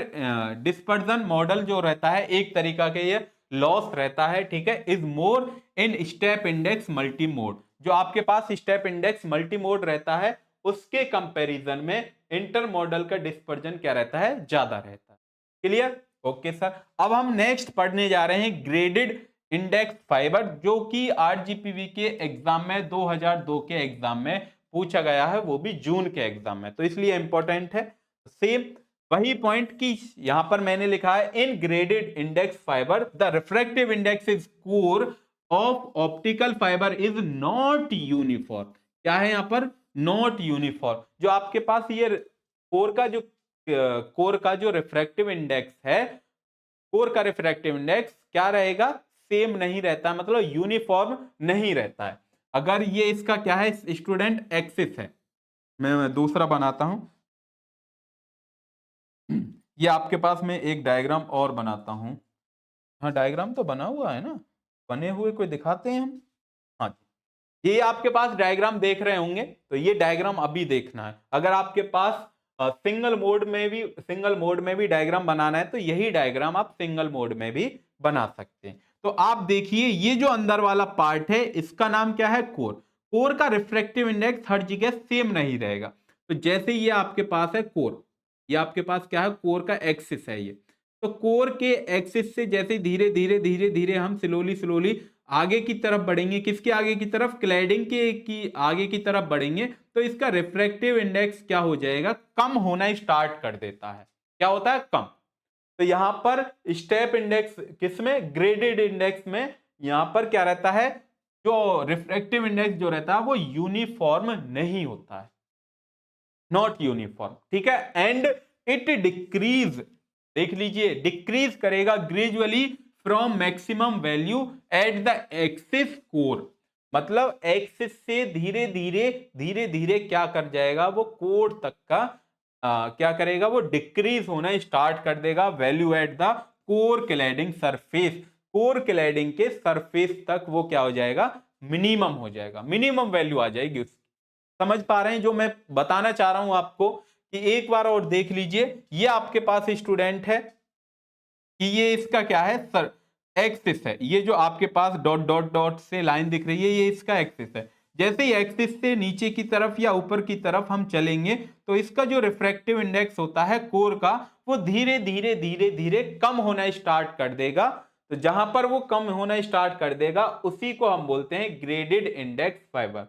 डिस्पर्जन मॉडल जो रहता है, एक तरीका के ये लॉस रहता है, ठीक है, is more in step index multi mode. जो आपके पास स्टेप इंडेक्स मल्टी मोड रहता है उसके कंपैरिजन में इंटर मॉडल का डिस्पर्जन क्या रहता है, ज्यादा रहता है। Clear, okay sir. अब हम नेक्स्ट पढ़ने जा रहे हैं ग्रेडेड इंडेक्स फाइबर, जो कि आरजीपीवी के एग्जाम में 2002 के एग्जाम में पूछा गया है, वो भी जून के एग्जाम में, तो इसलिए इंपॉर्टेंट है। सेम वही पॉइंट की यहां पर मैंने लिखा है, in graded index fibre the refractive index is core of optical fibre is not uniform. क्या है यहां पर, नॉट यूनिफॉर्म। जो आपके पास ये कोर का जो रिफ्रैक्टिव इंडेक्स है, कोर का रिफ्रैक्टिव इंडेक्स क्या रहेगा, सेम नहीं रहता, मतलब यूनिफॉर्म नहीं रहता है। अगर ये इसका क्या है स्टूडेंट, एक्सिस है, मैं दूसरा बनाता हूं, ये आपके पास में एक डायग्राम और बनाता हूं। हाँ डायग्राम तो बना हुआ है ना, बने हुए कोई दिखाते हैं हम, हाँ जी। ये आपके पास डायग्राम देख रहे होंगे, तो ये डायग्राम अभी देखना है। अगर आपके पास सिंगल मोड में भी डायग्राम बनाना है तो यही डायग्राम आप सिंगल मोड में भी बना सकते हैं। तो आप देखिए ये जो अंदर वाला पार्ट है इसका नाम क्या है, कोर। कोर का रिफ्रैक्टिव इंडेक्स हर जगह सेम नहीं रहेगा। तो जैसे ये आपके पास है कोर, ये आपके पास क्या है, कोर का एक्सिस है ये। तो कोर के एक्सिस से जैसे धीरे धीरे धीरे धीरे हम स्लोली स्लोली आगे की तरफ बढ़ेंगे, किसके आगे की तरफ, क्लैडिंग के की आगे की तरफ बढ़ेंगे, तो इसका रिफ्रैक्टिव इंडेक्स क्या हो जाएगा, कम होना स्टार्ट कर देता है। क्या होता है, कम। तो यहां पर स्टेप इंडेक्स किसमें, ग्रेडेड इंडेक्स में यहां पर क्या रहता है, जो रिफ्रैक्टिव इंडेक्स जो रहता है वो यूनिफॉर्म नहीं होता है, नॉट यूनिफॉर्म, ठीक है। एंड इट डिक्रीज, देख लीजिए, डिक्रीज करेगा gradually from maximum value at the axis core, मतलब एक्सिस से धीरे धीरे धीरे धीरे क्या कर जाएगा, वो कोर तक का क्या करेगा, वो डिक्रीज होना स्टार्ट कर देगा value at the core cladding surface, core cladding के सरफेस तक वो क्या हो जाएगा, मिनिमम हो जाएगा, मिनिमम वैल्यू आ जाएगी उसकी। समझ पा रहे हैं जो मैं बताना चाह रहा हूं आपको, कि एक बार और देख लीजिए, ये आपके पास स्टूडेंट है कि ये इसका क्या है, सर एक्सिस है, ये जो आपके पास डॉट डॉट डॉट से लाइन दिख रही है ये इसका एक्सिस है। जैसे ही एक्सिस से नीचे की तरफ या ऊपर की तरफ हम चलेंगे तो इसका जो रिफ्रैक्टिव इंडेक्स होता है कोर का, वो धीरे धीरे धीरे धीरे कम होना स्टार्ट कर देगा। तो जहां पर वो कम होना स्टार्ट कर देगा उसी को हम बोलते हैं ग्रेडेड इंडेक्स फाइबर।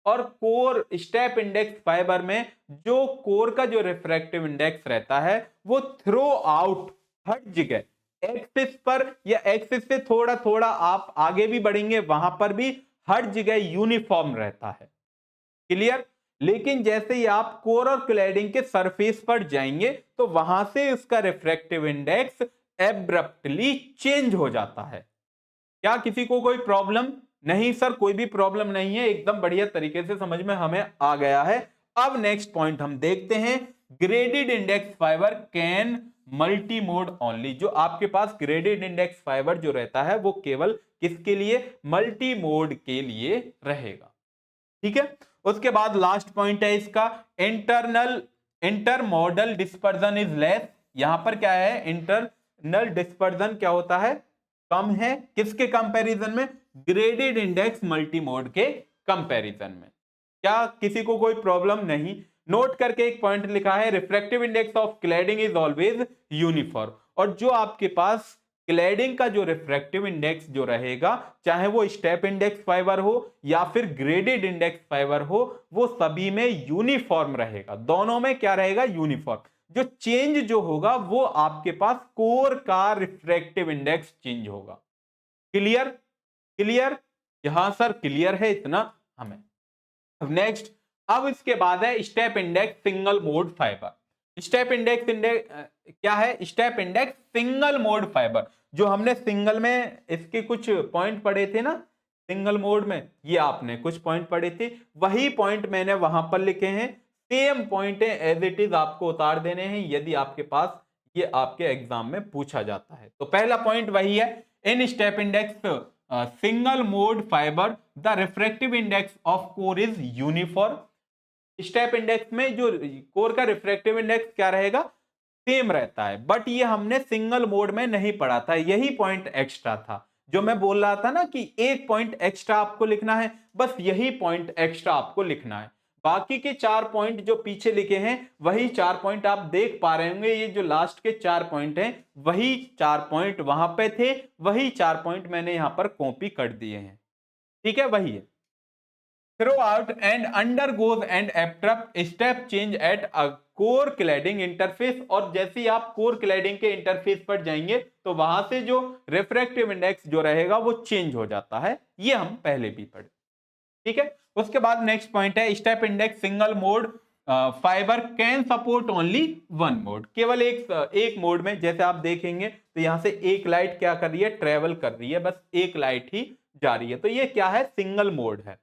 और कोर स्टेप इंडेक्स फाइबर में जो कोर का जो रिफ्रैक्टिव इंडेक्स रहता है वो थ्रू आउट, हर जगह एक्सिस पर या एक्सिस से थोड़ा थोड़ा आप आगे भी बढ़ेंगे वहां पर भी हर जगह यूनिफॉर्म रहता है। क्लियर। लेकिन जैसे ही आप कोर और क्लैडिंग के सरफेस पर जाएंगे तो वहां से उसका रिफ्रैक्टिव इंडेक्स एब्रप्टली चेंज हो जाता है। क्या किसी को कोई प्रॉब्लम, नहीं सर कोई भी प्रॉब्लम नहीं है, एकदम बढ़िया तरीके से समझ में हमें आ गया है। अब नेक्स्ट पॉइंट हम देखते हैं, graded index fibre can multi mode only. जो आपके पास ग्रेडेड इंडेक्स फाइबर जो रहता है वो केवल किसके लिए, मल्टी मोड के लिए रहेगा, ठीक है। उसके बाद लास्ट पॉइंट है इसका, internal intermodal dispersion is less. यहां पर क्या है, इंटरनल डिस्पर्जन क्या होता है, कम है, किसके कंपैरिजन में, ग्रेडेड इंडेक्स मल्टी मोड के कंपैरिजन में। क्या किसी को कोई प्रॉब्लम नहीं, नोट करके एक पॉइंट लिखा है, refractive index of cladding is always uniform. और जो आपके पास क्लैडिंग का जो रिफ्रैक्टिव इंडेक्स जो रहेगा, चाहे वो स्टेप इंडेक्स फाइबर हो या फिर ग्रेडेड इंडेक्स फाइबर हो, वो सभी में यूनिफॉर्म रहेगा, दोनों में क्या रहेगा, यूनिफॉर्म। जो चेंज जो होगा वो आपके पास कोर का रिफ्रैक्टिव इंडेक्स चेंज होगा। क्लियर, क्लियर, यहां सर क्लियर है इतना हमें। नेक्स्ट, अब इसके बाद है step index single mode fibre. Step index क्या है, step index single mode fibre. जो हमने सिंगल में इसके कुछ पॉइंट पढ़े थे ना, सिंगल मोड में ये आपने कुछ पॉइंट पढ़े थे, वही पॉइंट मैंने वहां पर लिखे हैं, सेम पॉइंट है एज इट इज आपको उतार देने हैं यदि आपके पास ये आपके एग्जाम में पूछा जाता है। तो पहला पॉइंट वही है, in step index single mode fibre the refractive index of core is uniform. Step index में जो कोर का रिफ्रैक्टिव इंडेक्स क्या रहेगा, सेम रहता है, बट ये हमने सिंगल मोड में नहीं पढ़ा था, यही पॉइंट एक्स्ट्रा था। जो मैं बोल रहा था ना कि एक पॉइंट एक्स्ट्रा आपको लिखना है, बस यही पॉइंट एक्स्ट्रा आपको लिखना है। बाकी के 4 पॉइंट जो पीछे लिखे हैं वही 4 पॉइंट आप देख पा रहे होंगे, ये जो लास्ट के 4 पॉइंट हैं वही 4 पॉइंट वहां पे थे, वही 4 पॉइंट मैंने यहां पर कॉपी कर दिए हैं, ठीक है, वही है। Throughout and undergoes an abrupt step change at a core cladding interface। और जैसे ही आप कोर क्लैडिंग के इंटरफेस पर जाएंगे तो वहां से जो रिफ्रैक्टिव इंडेक्स जो रहेगा वो चेंज हो जाता है, ये हम पहले भी पढ़े, ठीक है। उसके बाद नेक्स्ट पॉइंट है, step index single mode fibre can support only one mode. केवल एक मोड में, जैसे आप देखेंगे तो यहां से एक लाइट क्या कर रही है, ट्रेवल कर रही है, बस एक लाइट ही जा रही है, तो ये क्या है, सिंगल मोड है।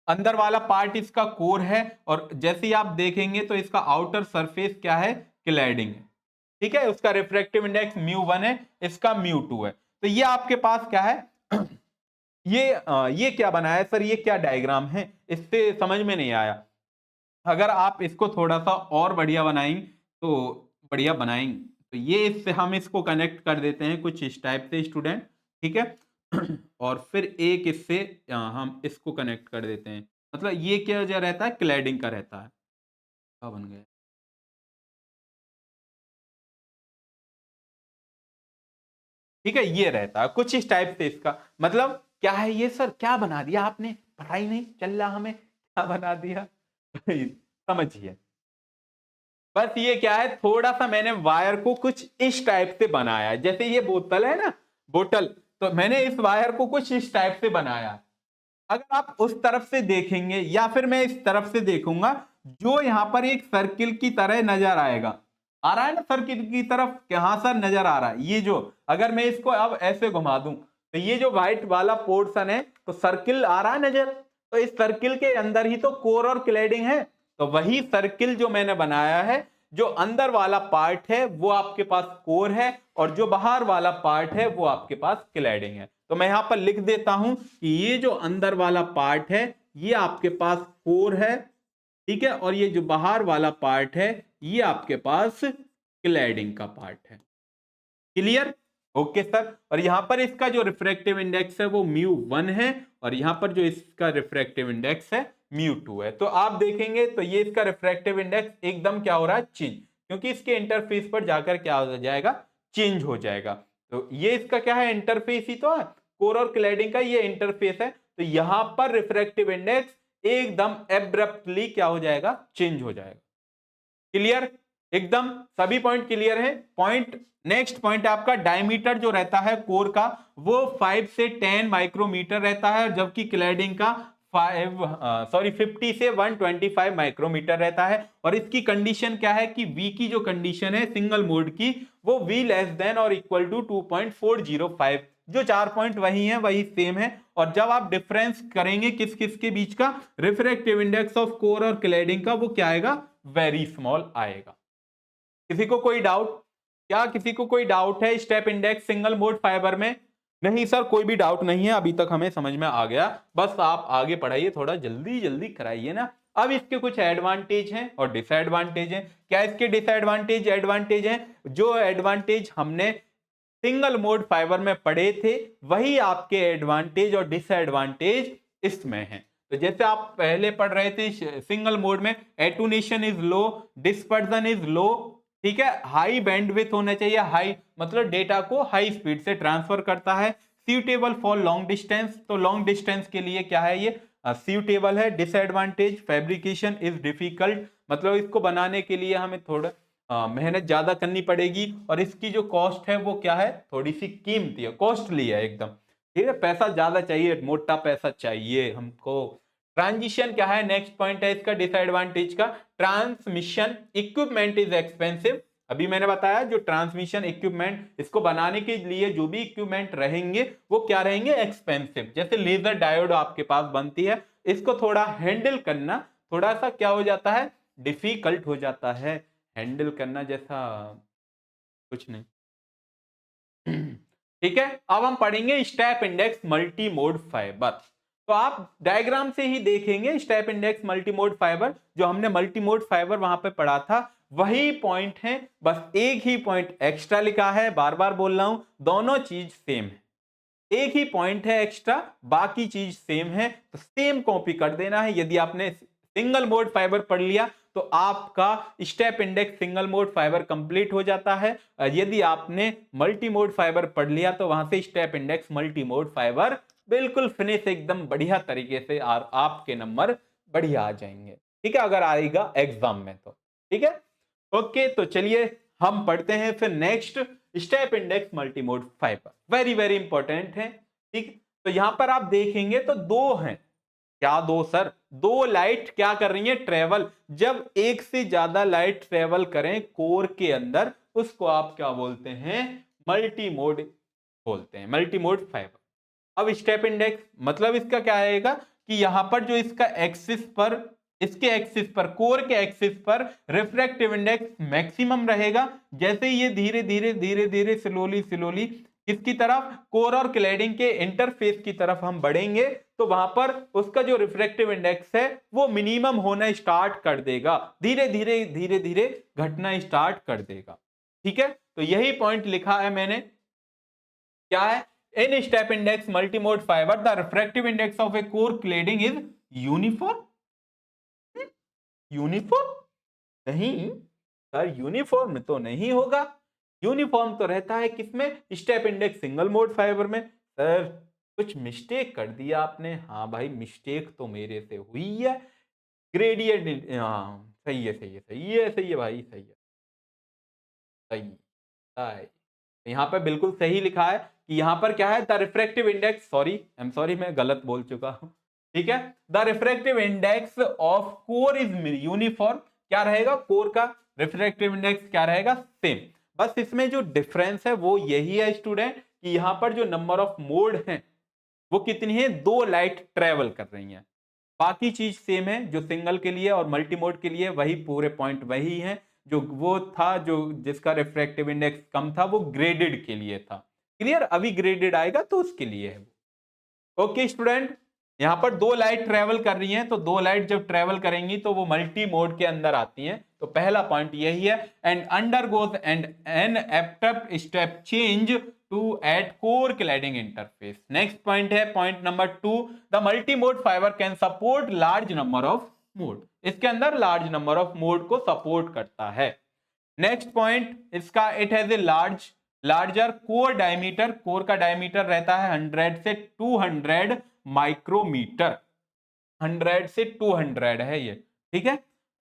अंदर वाला पार्ट इसका कोर है और जैसे ही आप देखेंगे तो इसका आउटर सरफेस क्या है, क्लैडिंग है, ठीक है। उसका रिफ्रैक्टिव इंडेक्स μ1 है, इसका μ2 है। तो ये आपके पास क्या है ये क्या बनाया है सर, ये क्या डायग्राम है, इससे समझ में नहीं आया। अगर आप इसको थोड़ा सा और बढ़िया बनाएंगे तो बढ़िया बनाएंगे, तो ये इससे हम इसको कनेक्ट कर देते हैं कुछ इस टाइप से स्टूडेंट। ठीक है। और फिर एक इससे हम इसको कनेक्ट कर देते हैं, मतलब ये क्या जो रहता है क्लैडिंग का रहता है। क्या बन गया? ठीक है, ये रहता है कुछ इस टाइप से इसका मतलब क्या है ये सर, क्या बना दिया आपने, पता ही नहीं चल रहा हमें क्या बना दिया। समझिए, बस ये क्या है, थोड़ा सा मैंने वायर को कुछ इस टाइप से बनाया है, जैसे ये बोतल है ना, बोतल, तो मैंने इस वायर को कुछ इस टाइप से बनाया है। अगर आप उस तरफ से देखेंगे या फिर मैं इस तरफ से देखूंगा, जो यहां पर एक सर्किल की तरह नजर आएगा, आ रहा है ना सर्किल की तरफ, कहां सर नजर आ रहा है, ये जो, अगर मैं इसको अब ऐसे घुमा दूं तो ये जो व्हाइट वाला पोर्शन है, तो सर्किल आ रहा है नजर, तो इस सर्किल के अंदर ही तो कोर और क्लैडिंग है। तो वही सर्किल जो मैंने बनाया है, जो अंदर वाला पार्ट है वो आपके पास कोर है, और जो बाहर वाला पार्ट है वो आपके पास क्लैडिंग है। तो मैं यहां पर लिख देता हूं कि ये जो अंदर वाला पार्ट है ये आपके पास कोर है, ठीक है, और ये जो बाहर वाला पार्ट है ये आपके पास क्लैडिंग का पार्ट है। क्लियर? Okay sir. और यहां पर इसका जो रिफ्रैक्टिव इंडेक्स है वो μ1 है, और यहां पर जो इसका रिफ्रैक्टिव इंडेक्स है μ2 है। तो आप देखेंगे तो ये इसका रिफ्रैक्टिव इंडेक्स एकदम क्या हो रहा है, चेंज, क्योंकि इसके इंटरफेस पर जाकर क्या हो जाएगा, चेंज हो जाएगा। तो ये इसका क्या है, इंटरफेस ही तो है, कोर और क्लैडिंग का ये इंटरफेस है, तो यहां पर रिफ्रैक्टिव इंडेक्स एकदम एब्रप्टली क्या हो जाएगा, चेंज हो जाएगा। क्लियर? एकदम सभी पॉइंट क्लियर है। पॉइंट, नेक्स्ट पॉइंट आपका डायमीटर जो रहता है कोर का, वो 5 से 10 माइक्रोमीटर रहता है, जबकि क्लैडिंग का 50 से 125 माइक्रोमीटर रहता है। और इसकी कंडीशन क्या है कि V की जो कंडीशन है सिंगल मोड की, वो V लेस देन और इक्वल टू 2.405, जो 4 पॉइंट वही है, वही सेम है। और जब आप डिफरेंस करेंगे किस किस के बीच का, रिफ्रैक्टिव इंडेक्स ऑफ कोर और क्लैडिंग का, वो क्या आएगा, वेरी स्मॉल आएगा। किसी को कोई डाउट? क्या किसी को कोई डाउट है step index single mode fibre में? नहीं सर, कोई भी डाउट नहीं है, अभी तक हमें समझ में आ गया। बस आप आगे पढ़ाइए, थोड़ा जल्दी जल्दी कराइए ना। अब इसके कुछ एडवांटेज हैं और डिसएडवांटेज हैं। क्या इसके डिसएडवांटेज एडवांटेज हैं? जो एडवांटेज हमने सिंगल मोड फाइबर में पढ़े थे, वही आपके एडवांटेज और डिसएडवांटेज इसमें हैं। तो जैसे आप पहले पढ़ रहे थे सिंगल मोड में, attenuation is low, dispersion is low, ठीक है, हाई बैंडविड्थ होना चाहिए, हाई मतलब डेटा को हाई स्पीड से ट्रांसफर करता है, सूटेबल फॉर लॉन्ग डिस्टेंस, तो लॉन्ग डिस्टेंस के लिए क्या है ये, सूटेबल है। डिसएडवांटेज, फैब्रिकेशन इज डिफिकल्ट, मतलब इसको बनाने के लिए हमें थोड़ा मेहनत ज्यादा करनी पड़ेगी, और इसकी जो कॉस्ट है वो क्या है, थोड़ी सी कीमती है, कॉस्टली है एकदम, ठीक है, पैसा ज्यादा चाहिए, मोटा पैसा चाहिए हमको। ट्रांजिशन क्या है, नेक्स्ट पॉइंट है इसका डिसएडवांटेज का, ट्रांसमिशन इक्विपमेंट इज एक्सपेंसिव। अभी मैंने बताया जो ट्रांसमिशन इक्विपमेंट, इसको बनाने के लिए जो भी इक्विपमेंट रहेंगे वो क्या रहेंगे, एक्सपेंसिव। जैसे लेजर डायोड आपके पास बनती है, इसको थोड़ा हैंडल करना थोड़ा सा क्या हो जाता है, डिफिकल्ट हो जाता है, हैंडल करना जैसा कुछ नहीं। ठीक है, अब हम पढ़ेंगे step index multi mode fibre. तो आप डायग्राम से ही देखेंगे step index multi mode fibre, जो हमने मल्टी मोड फाइबर वहां पे पढ़ा था, वही पॉइंट है, बस एक ही पॉइंट एक्स्ट्रा लिखा है, बार बार बोल रहा हूं, दोनों चीज सेम है, एक ही पॉइंट है एक्स्ट्रा, बाकी चीज सेम है, तो सेम कॉपी कर देना है। यदि आपने सिंगल मोड फाइबर पढ़ लिया तो आपका step index single mode fibre complete हो जाता है, और यदि आपने मल्टी मोड फाइबर पढ़ लिया तो वहां से step index multi mode fibre बिल्कुल फिनिश, एकदम बढ़िया तरीके से आपके नंबर बढ़िया आ जाएंगे, ठीक है, अगर आएगा एग्जाम में तो। ठीक है, ओके, तो चलिए हम पढ़ते हैं फिर next step index multimode fibre, very very important है। ठीक, तो यहां पर आप देखेंगे तो दो हैं, क्या दो सर, दो लाइट क्या कर रही है, ट्रेवल, जब एक से ज्यादा लाइट ट्रेवल करें कोर के अंदर, उसको आप क्या बोलते हैं, मल्टी मोड बोलते हैं, मल्टी मोड फाइबर। अब स्टेप इंडेक्स मतलब इसका क्या आएगा कि यहां पर जो इसका एक्सिस पर, इसके एक्सिस पर, कोर के एक्सिस पर रिफ्रैक्टिव इंडेक्स मैक्सिमम रहेगा, जैसे ये धीरे धीरे धीरे धीरे स्लोली स्लोली किसकी तरफ, कोर और क्लैडिंग के इंटरफेस की तरफ हम बढ़ेंगे, तो वहां पर उसका जो रिफ्रैक्टिव इंडेक्स है वो मिनिमम होना स्टार्ट कर देगा, धीरे धीरे धीरे धीरे घटना स्टार्ट कर देगा। ठीक है, तो यही पॉइंट लिखा है मैंने, क्या है, in step index multimode fibre the refractive index of A core cladding is uniform. Uniform नहीं सर, यूनिफॉर्म तो नहीं होगा। यूनिफॉर्म तो रहता है किसमें? Step index single mode fibre में। सर कुछ मिस्टेक कर दिया आपने। हाँ भाई, मिस्टेक तो मेरे से हुई है। ग्रेडियंट, हाँ सही है सही है सही है सही है भाई, सही है सही है। यहाँ पर बिल्कुल सही लिखा है कि यहाँ पर क्या है, the refractive index, sorry I am sorry, मैं गलत बोल चुका हूँ। ठीक है, the refractive index of core is uniform. क्या रहेगा? कोर का रिफ्रैक्टिव इंडेक्स क्या रहेगा? सेम। बस इसमें जो डिफरेंस है वो यही है स्टूडेंट, कि यहाँ पर जो नंबर ऑफ मोड हैं वो कितनी है? 2 लाइट ट्रेवल कर रही हैं। बाकी चीज सेम है, जो सिंगल के लिए और मल्टी मोड के लिए वही पूरे पॉइंट वही है। जो वो था, जो जिसका रिफ्रैक्टिव इंडेक्स कम था, वो ग्रेडेड के लिए था। क्लियर? अभी ग्रेडेड आएगा तो उसके लिए है। ओके स्टूडेंट, यहां पर 2 लाइट ट्रेवल कर रही हैं, तो 2 लाइट जब ट्रेवल करेंगी तो वो मल्टी मोड के अंदर आती हैं। तो पहला पॉइंट यही है, and undergoes and an abrupt step change to at core cladding interface. Next point है point number 2, the multi mode fibre can support large number of mode. इसके अंदर लार्ज नंबर ऑफ मोड को support करता है। Next point इसका, it has a larger core diameter. Core का diameter रहता है 100 से 200 माइक्रोमीटर। 100 से 200 है ये, ठीक है।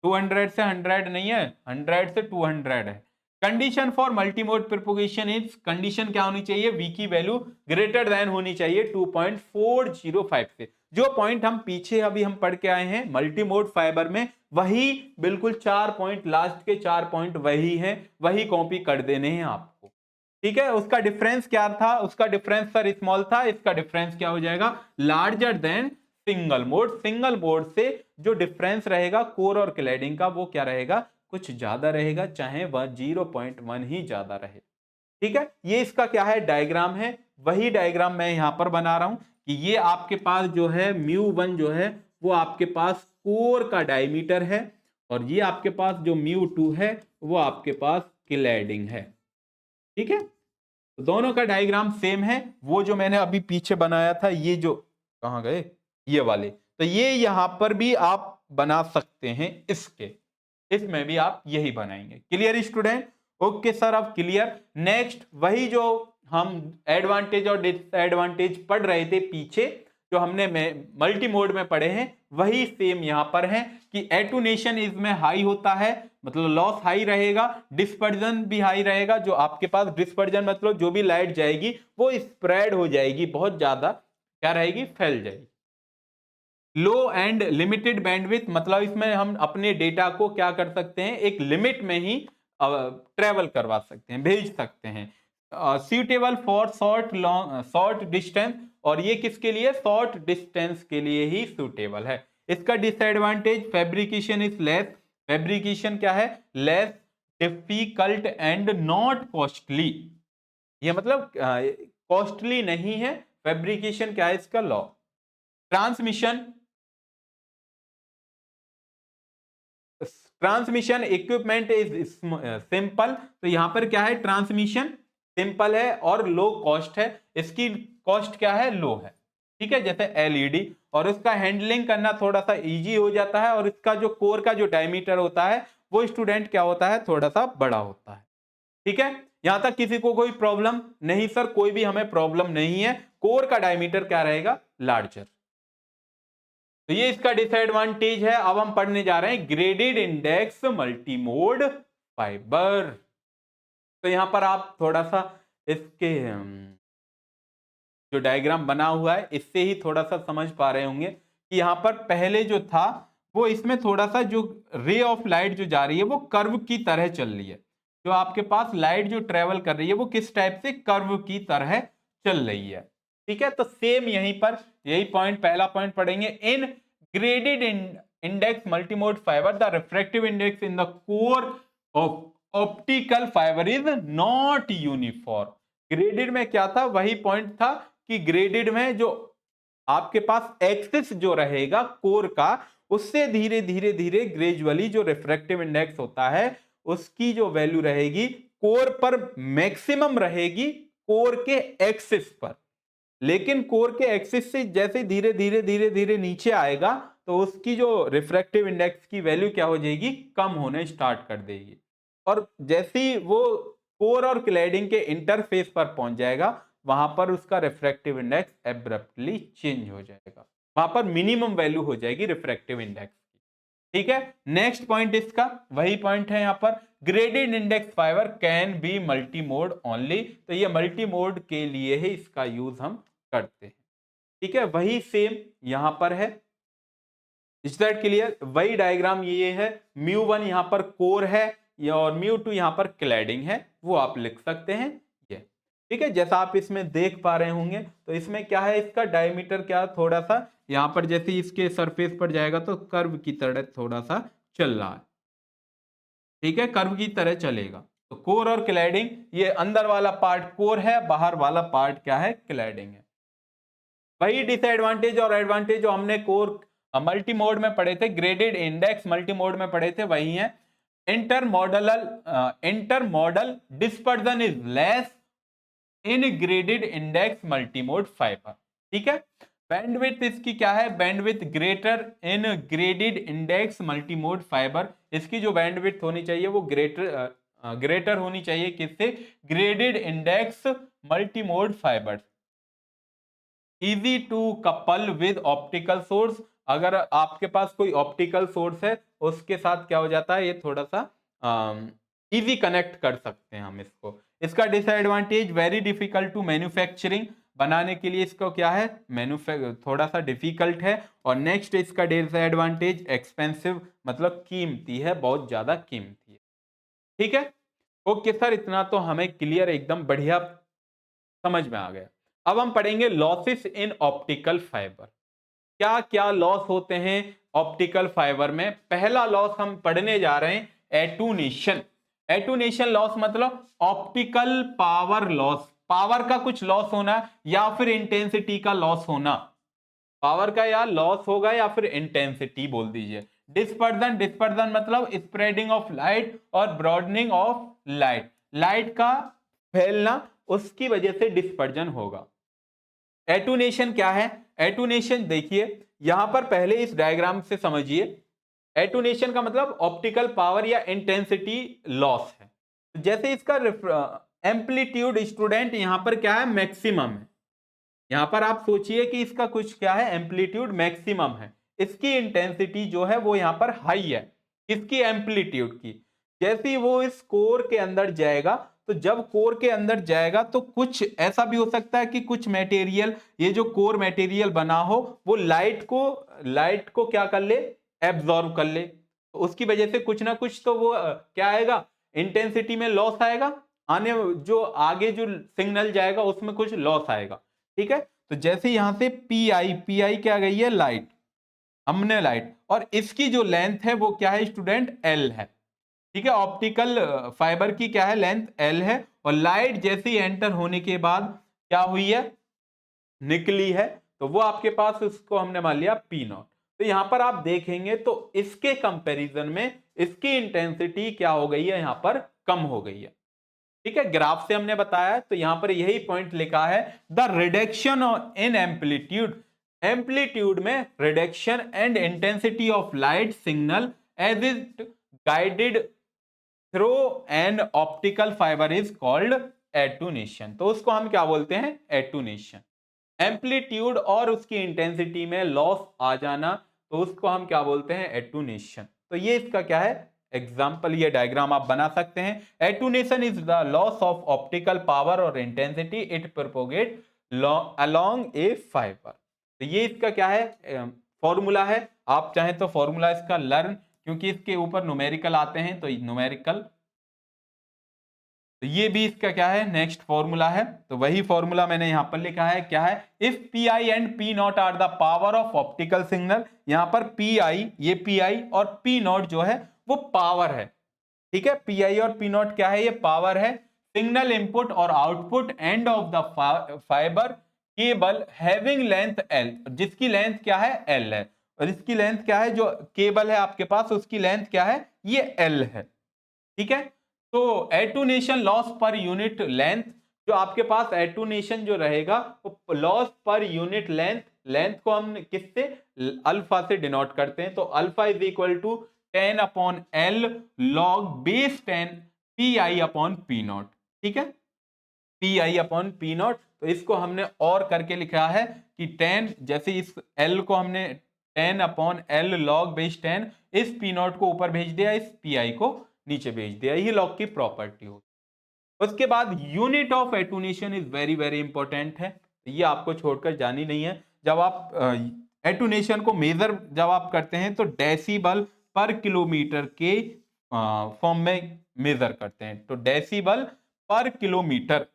200 से 100 नहीं है, 100 से 200 है। Condition for multimode propagation is, condition क्या होनी चाहिए? वी की वैल्यू ग्रेटर देन होनी चाहिए 2.405 से। जो पॉइंट हम पीछे अभी हम पढ़ के आए हैं मल्टीमोड फाइबर में, वही बिल्कुल 4 पॉइंट, लास्ट के 4 पॉइंट वही हैं, वही कॉपी कर देने हैं आपको। ठीक है, उसका डिफरेंस क्या था? उसका डिफरेंस सर स्मॉल था, इसका डिफरेंस क्या हो जाएगा? Larger than single mode. Single mode से जो डिफरेंस रहेगा कोर और क्लैडिंग का, वो क्या रहेगा? कुछ ज्यादा रहेगा, चाहे वह 0.1 ही ज्यादा रहे। ठीक है, ये इसका क्या है? डायग्राम है। वही डायग्राम मैं यहां पर बना रहा हूं कि ये आपके पास जो है μ1 जो है वो आपके पास कोर का डायमीटर है, और ये आपके पास जो μ2 है वो आपके पास क्लैडिंग है। ठीक है, तो दोनों का डायग्राम सेम है। वो जो मैंने अभी पीछे बनाया था, ये जो, कहां गए ये वाले, तो ये यहां पर भी आप बना सकते हैं। इसमें भी आप यही बनाएंगे। Clear student? ओके सर, अब क्लियर। नेक्स्ट, वही जो हम एडवांटेज और डिसएडवांटेज पढ़ रहे थे पीछे, जो हमने मल्टी मोड में पढ़े हैं, वही सेम यहां पर है कि एटूनेशन इसमें हाई होता है, मतलब लॉस हाई रहेगा, डिस्पर्जन भी हाई रहेगा। जो आपके पास डिस्पर्जन मतलब जो भी लाइट जाएगी वो स्प्रेड हो जाएगी, बहुत ज्यादा क्या रहेगी? फैल जाएगी। लो एंड लिमिटेड बैंडविड्थ, मतलब इसमें हम अपने डेटा को क्या कर सकते हैं? एक लिमिट में ही ट्रेवल करवा सकते हैं, भेज सकते हैं। सूटेबल फॉर शॉर्ट डिस्टेंस, और ये किसके लिए? शॉर्ट डिस्टेंस के लिए ही सूटेबल है। इसका disadvantage, fabrication is less. Fabrication क्या है? Less difficult and not costly. ये मतलब कॉस्टली नहीं है। फैब्रिकेशन क्या है इसका? Law. Transmission equipment is simple. तो यहां पर क्या है? ट्रांसमिशन सिंपल है और लो कॉस्ट है। इसकी कॉस्ट क्या है? लो है। ठीक है, जैसे एलईडी। और उसका हैंडलिंग करना थोड़ा सा इजी हो जाता है। और इसका जो कोर का जो डायमीटर होता है वो स्टूडेंट क्या होता है? थोड़ा सा बड़ा होता है। ठीक है, यहां तक किसी को कोई प्रॉब्लम नहीं? सर कोई भी हमें प्रॉब्लम नहीं है। कोर का डायमीटर क्या रहेगा? लार्जर। तो ये इसका डिसएडवांटेज है। अब हम पढ़ने जा रहे हैं ग्रेडेड इंडेक्स मल्टीमोड फाइबर। तो यहां पर आप थोड़ा सा इसके जो डायग्राम बना हुआ है इससे ही थोड़ा सा समझ पा रहे होंगे कि यहां पर पहले जो था वो, इसमें थोड़ा सा जो रे ऑफ लाइट जो जा रही है वो कर्व की तरह चल रही है। जो आपके पास लाइट जो ट्रेवल कर रही है वो किस टाइप से? कर्व की तरह चल रही है। ठीक है, तो सेम यहीं पर यही पॉइंट, पहला पॉइंट पढ़ेंगे। In graded index multimode fibre the refractive index in the core of optical fibre is not uniform. Graded में क्या था? वही पॉइंट था कि ग्रेडेड में जो आपके पास एक्सिस जो रहेगा कोर का, उससे धीरे धीरे धीरे ग्रेजुअली जो रिफ्रैक्टिव इंडेक्स होता है उसकी जो वैल्यू रहेगी कोर पर मैक्सिमम रहेगी, कोर के एक्सिस पर। लेकिन कोर के एक्सिस से जैसे धीरे धीरे धीरे धीरे नीचे आएगा तो उसकी जो रिफ्रैक्टिव इंडेक्स की वैल्यू क्या हो जाएगी, कम होने स्टार्ट कर देगी। और जैसे ही वो कोर और क्लैडिंग के इंटरफेस पर पहुंच जाएगा, वहां पर उसका रिफ्रैक्टिव इंडेक्स एब्रप्टली चेंज हो जाएगा, वहां पर मिनिमम वैल्यू हो जाएगी रिफ्रैक्टिव इंडेक्स की। ठीक है, नेक्स्ट पॉइंट इसका वही पॉइंट है, यहां पर graded index fibre can be multi mode only. तो ये मल्टी मोड के लिए ही इसका यूज हम करते हैं। ठीक है, वही सेम यहां पर है। इस दैट क्लियर, वही डायग्राम ये है। μ1 यहां पर कोर है और μ2 यहां पर क्लैडिंग है, वो आप लिख सकते हैं ये। ठीक है, जैसा आप इसमें देख पा रहे होंगे तो इसमें क्या है, इसका डायमीटर क्या थोड़ा सा यहां पर जैसे इसके सरफेस पर जाएगा तो कर्व की तरह थोड़ा सा चल रहा है। ठीक है, कर्व की तरह चलेगा। तो कोर और क्लैडिंग, ये अंदर वाला पार्ट कोर है, बाहर वाला पार्ट क्या है, क्लैडिंग है। वही डिसएडवांटेज और एडवांटेज जो हमने कोर मल्टी मोड में पढ़े थे, ग्रेडेड इंडेक्स मल्टी मोड में पढ़े थे, वही है। Inter model dispersion is less in graded index multi mode fibre. ठीक है, बैंडविड्थ इसकी क्या है, बैंडविड्थ ग्रेटर इन graded index multi mode fibre. इसकी जो बैंडविड्थ होनी चाहिए वो ग्रेटर होनी चाहिए किससे, graded index multi mode fibre. Easy to couple with optical source, अगर आपके पास कोई ऑप्टिकल सोर्स है उसके साथ क्या हो जाता है, ये थोड़ा सा इजी कनेक्ट कर सकते हैं हम इसको। इसका disadvantage very difficult to manufacturing, बनाने के लिए इसको क्या है, थोड़ा सा डिफिकल्ट है। और नेक्स्ट इसका डिसएडवांटेज एक्सपेंसिव, मतलब कीमती है, बहुत ज्यादा कीमती है। ठीक है, ओके सर, इतना तो हमें क्लियर, एकदम बढ़िया समझ में आ गया। अब हम पढ़ेंगे लॉसेस इन ऑप्टिकल फाइबर। क्या क्या लॉस होते हैं ऑप्टिकल फाइबर में। पहला लॉस हम पढ़ने जा रहे हैं, एटूनेशन। एटूनेशन लॉस मतलब ऑप्टिकल पावर लॉस, पावर का कुछ लॉस होना या फिर इंटेंसिटी का लॉस होना। पावर का या लॉस होगा या फिर इंटेंसिटी बोल दीजिए। डिस्पर्जन, डिस्पर्जन मतलब स्प्रेडिंग ऑफ लाइट और ब्रॉडनिंग ऑफ लाइट, लाइट का फैलना, उसकी वजह से डिस्पर्जन होगा। एटूनेशन क्या है, एटूनेशन देखिए यहां पर पहले इस डायग्राम से समझिए। एटूनेशन का मतलब ऑप्टिकल पावर या इंटेंसिटी लॉस है। जैसे इसका एम्पलीट्यूड स्टूडेंट यहां पर क्या है, मैक्सिमम है। यहां पर आप सोचिए कि इसका कुछ क्या है, एम्पलीट्यूड मैक्सिमम है, इसकी इंटेंसिटी जो है वो यहां पर हाई है, इसकी एम्पलीट्यूड की। जैसे ही वो इस कोर के अंदर जाएगा, तो जब कोर के अंदर जाएगा तो कुछ ऐसा भी हो सकता है कि कुछ मटेरियल, ये जो कोर मटेरियल बना हो वो लाइट को क्या कर ले, एब्जॉर्ब कर ले। तो उसकी वजह से कुछ ना कुछ तो वो क्या आएगा, इंटेंसिटी में लॉस आएगा, आने जो आगे जो सिग्नल जाएगा उसमें कुछ लॉस आएगा। ठीक है, तो जैसे यहां से पी आई क्या गई है, लाइट, हमने लाइट, और इसकी जो लेंथ है वो क्या है स्टूडेंट, एल है। ठीक है, ऑप्टिकल फाइबर की क्या है, लेंथ एल है। और लाइट जैसे ही एंटर होने के बाद क्या हुई है, निकली है, तो वो आपके पास, उसको हमने मान लिया पी नॉट। तो यहां पर आप देखेंगे तो इसके कंपैरिजन में इसकी इंटेंसिटी क्या हो गई है, यहां पर कम हो गई है। ठीक है, ग्राफ से हमने बताया, तो यहां पर यही पॉइंट लिखा है, the reduction in amplitude, amplitude में reduction and intensity of light signal as it guided through an optical fibre is called attenuation. तो उसको हम क्या बोलते हैं, एटूनेशन। एम्पलीट्यूड और उसकी इंटेंसिटी में लॉस आ जाना, तो उसको हम क्या बोलते हैं, एटूनेशन। तो ये इसका क्या है एग्जाम्पल, ये डायग्राम आप बना सकते हैं। Attenuation is the loss of optical power और intensity it propagate along a fibre. तो ये इसका क्या है, फॉर्मूला है। आप चाहें तो फॉर्मूला इसका लर्न, क्योंकि इसके ऊपर न्यूमेरिकल आते हैं तो न्यूमेरिकल, तो ये भी इसका क्या है, नेक्स्ट फॉर्मूला है। तो वही फॉर्मूला मैंने यहां पर लिखा है, क्या है, if P I and P naught are the power of optical signal. यहां पर पी आई, ये पी आई और पी नॉट जो है वो पावर है। ठीक है, पी आई और पी नॉट क्या है, ये पावर है। सिग्नल इनपुट और output end of the fibre cable having length L, जिसकी लेंथ क्या है, एल है। और इसकी लेंथ क्या है, जो केबल है आपके पास उसकी लेंथ क्या है, ये एल है। ठीक है, तो एटूनेशन लॉस पर यूनिट लेंथ जो आपके पास एटूनेशन जो रहेगा वो loss per unit length, length को हम किससे, अल्फा से डिनोट करते हैं। तो alpha is equal to 10 upon L log base 10 P I upon P naught. ठीक है, P I upon P naught. तो इसको हमने और करके लिखा है कि 10, जैसे इस एल को हमने 10 अपॉन एल लॉग बेस 10, इस पी नॉट को ऊपर भेज दिया, इस पी आई को नीचे भेज दिया। ये लॉग की प्रॉपर्टी होती है। उसके बाद unit of attenuation is very very important है, ये आपको छोड़कर जानी नहीं है। जब आप एटूनेशन को मेजर जब आप करते हैं तो डेसिबल पर किलोमीटर के फॉर्म में मेजर करते हैं। तो डेसिबल पर किलोमीटर,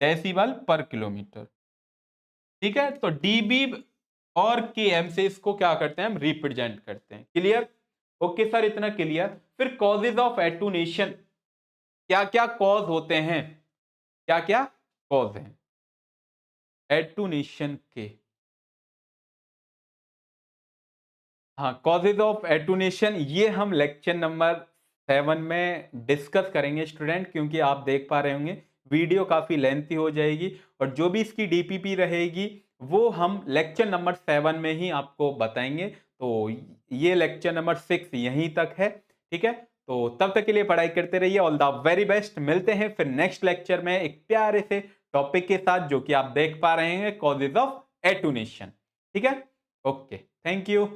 डेसिबल पर किलोमीटर। ठीक है, तो डीबी और केएम से इसको क्या करते हैं, हम रिप्रेजेंट करते हैं। क्लियर? ओके सर, इतना क्लियर। फिर कॉजेज ऑफ एटूनेशन, क्या क्या कॉज होते हैं, क्या क्या कॉज हैं एटूनेशन के। हाँ, कॉजेज ऑफ एटूनेशन ये हम लेक्चर नंबर 7 में डिस्कस करेंगे स्टूडेंट, क्योंकि आप देख पा रहे होंगे वीडियो काफी लेंथी हो जाएगी, और जो भी इसकी डीपीपी रहेगी वो हम लेक्चर नंबर 7 में ही आपको बताएंगे। तो ये लेक्चर नंबर 6 यहीं तक है। ठीक है, तो तब तक के लिए पढ़ाई करते रहिए। All the very best. मिलते हैं फिर नेक्स्ट लेक्चर में एक प्यारे से टॉपिक के साथ, जो कि आप देख पा रहे हैं कॉजेज ऑफ एटूनेशन। ठीक है, ओके, थैंक यू।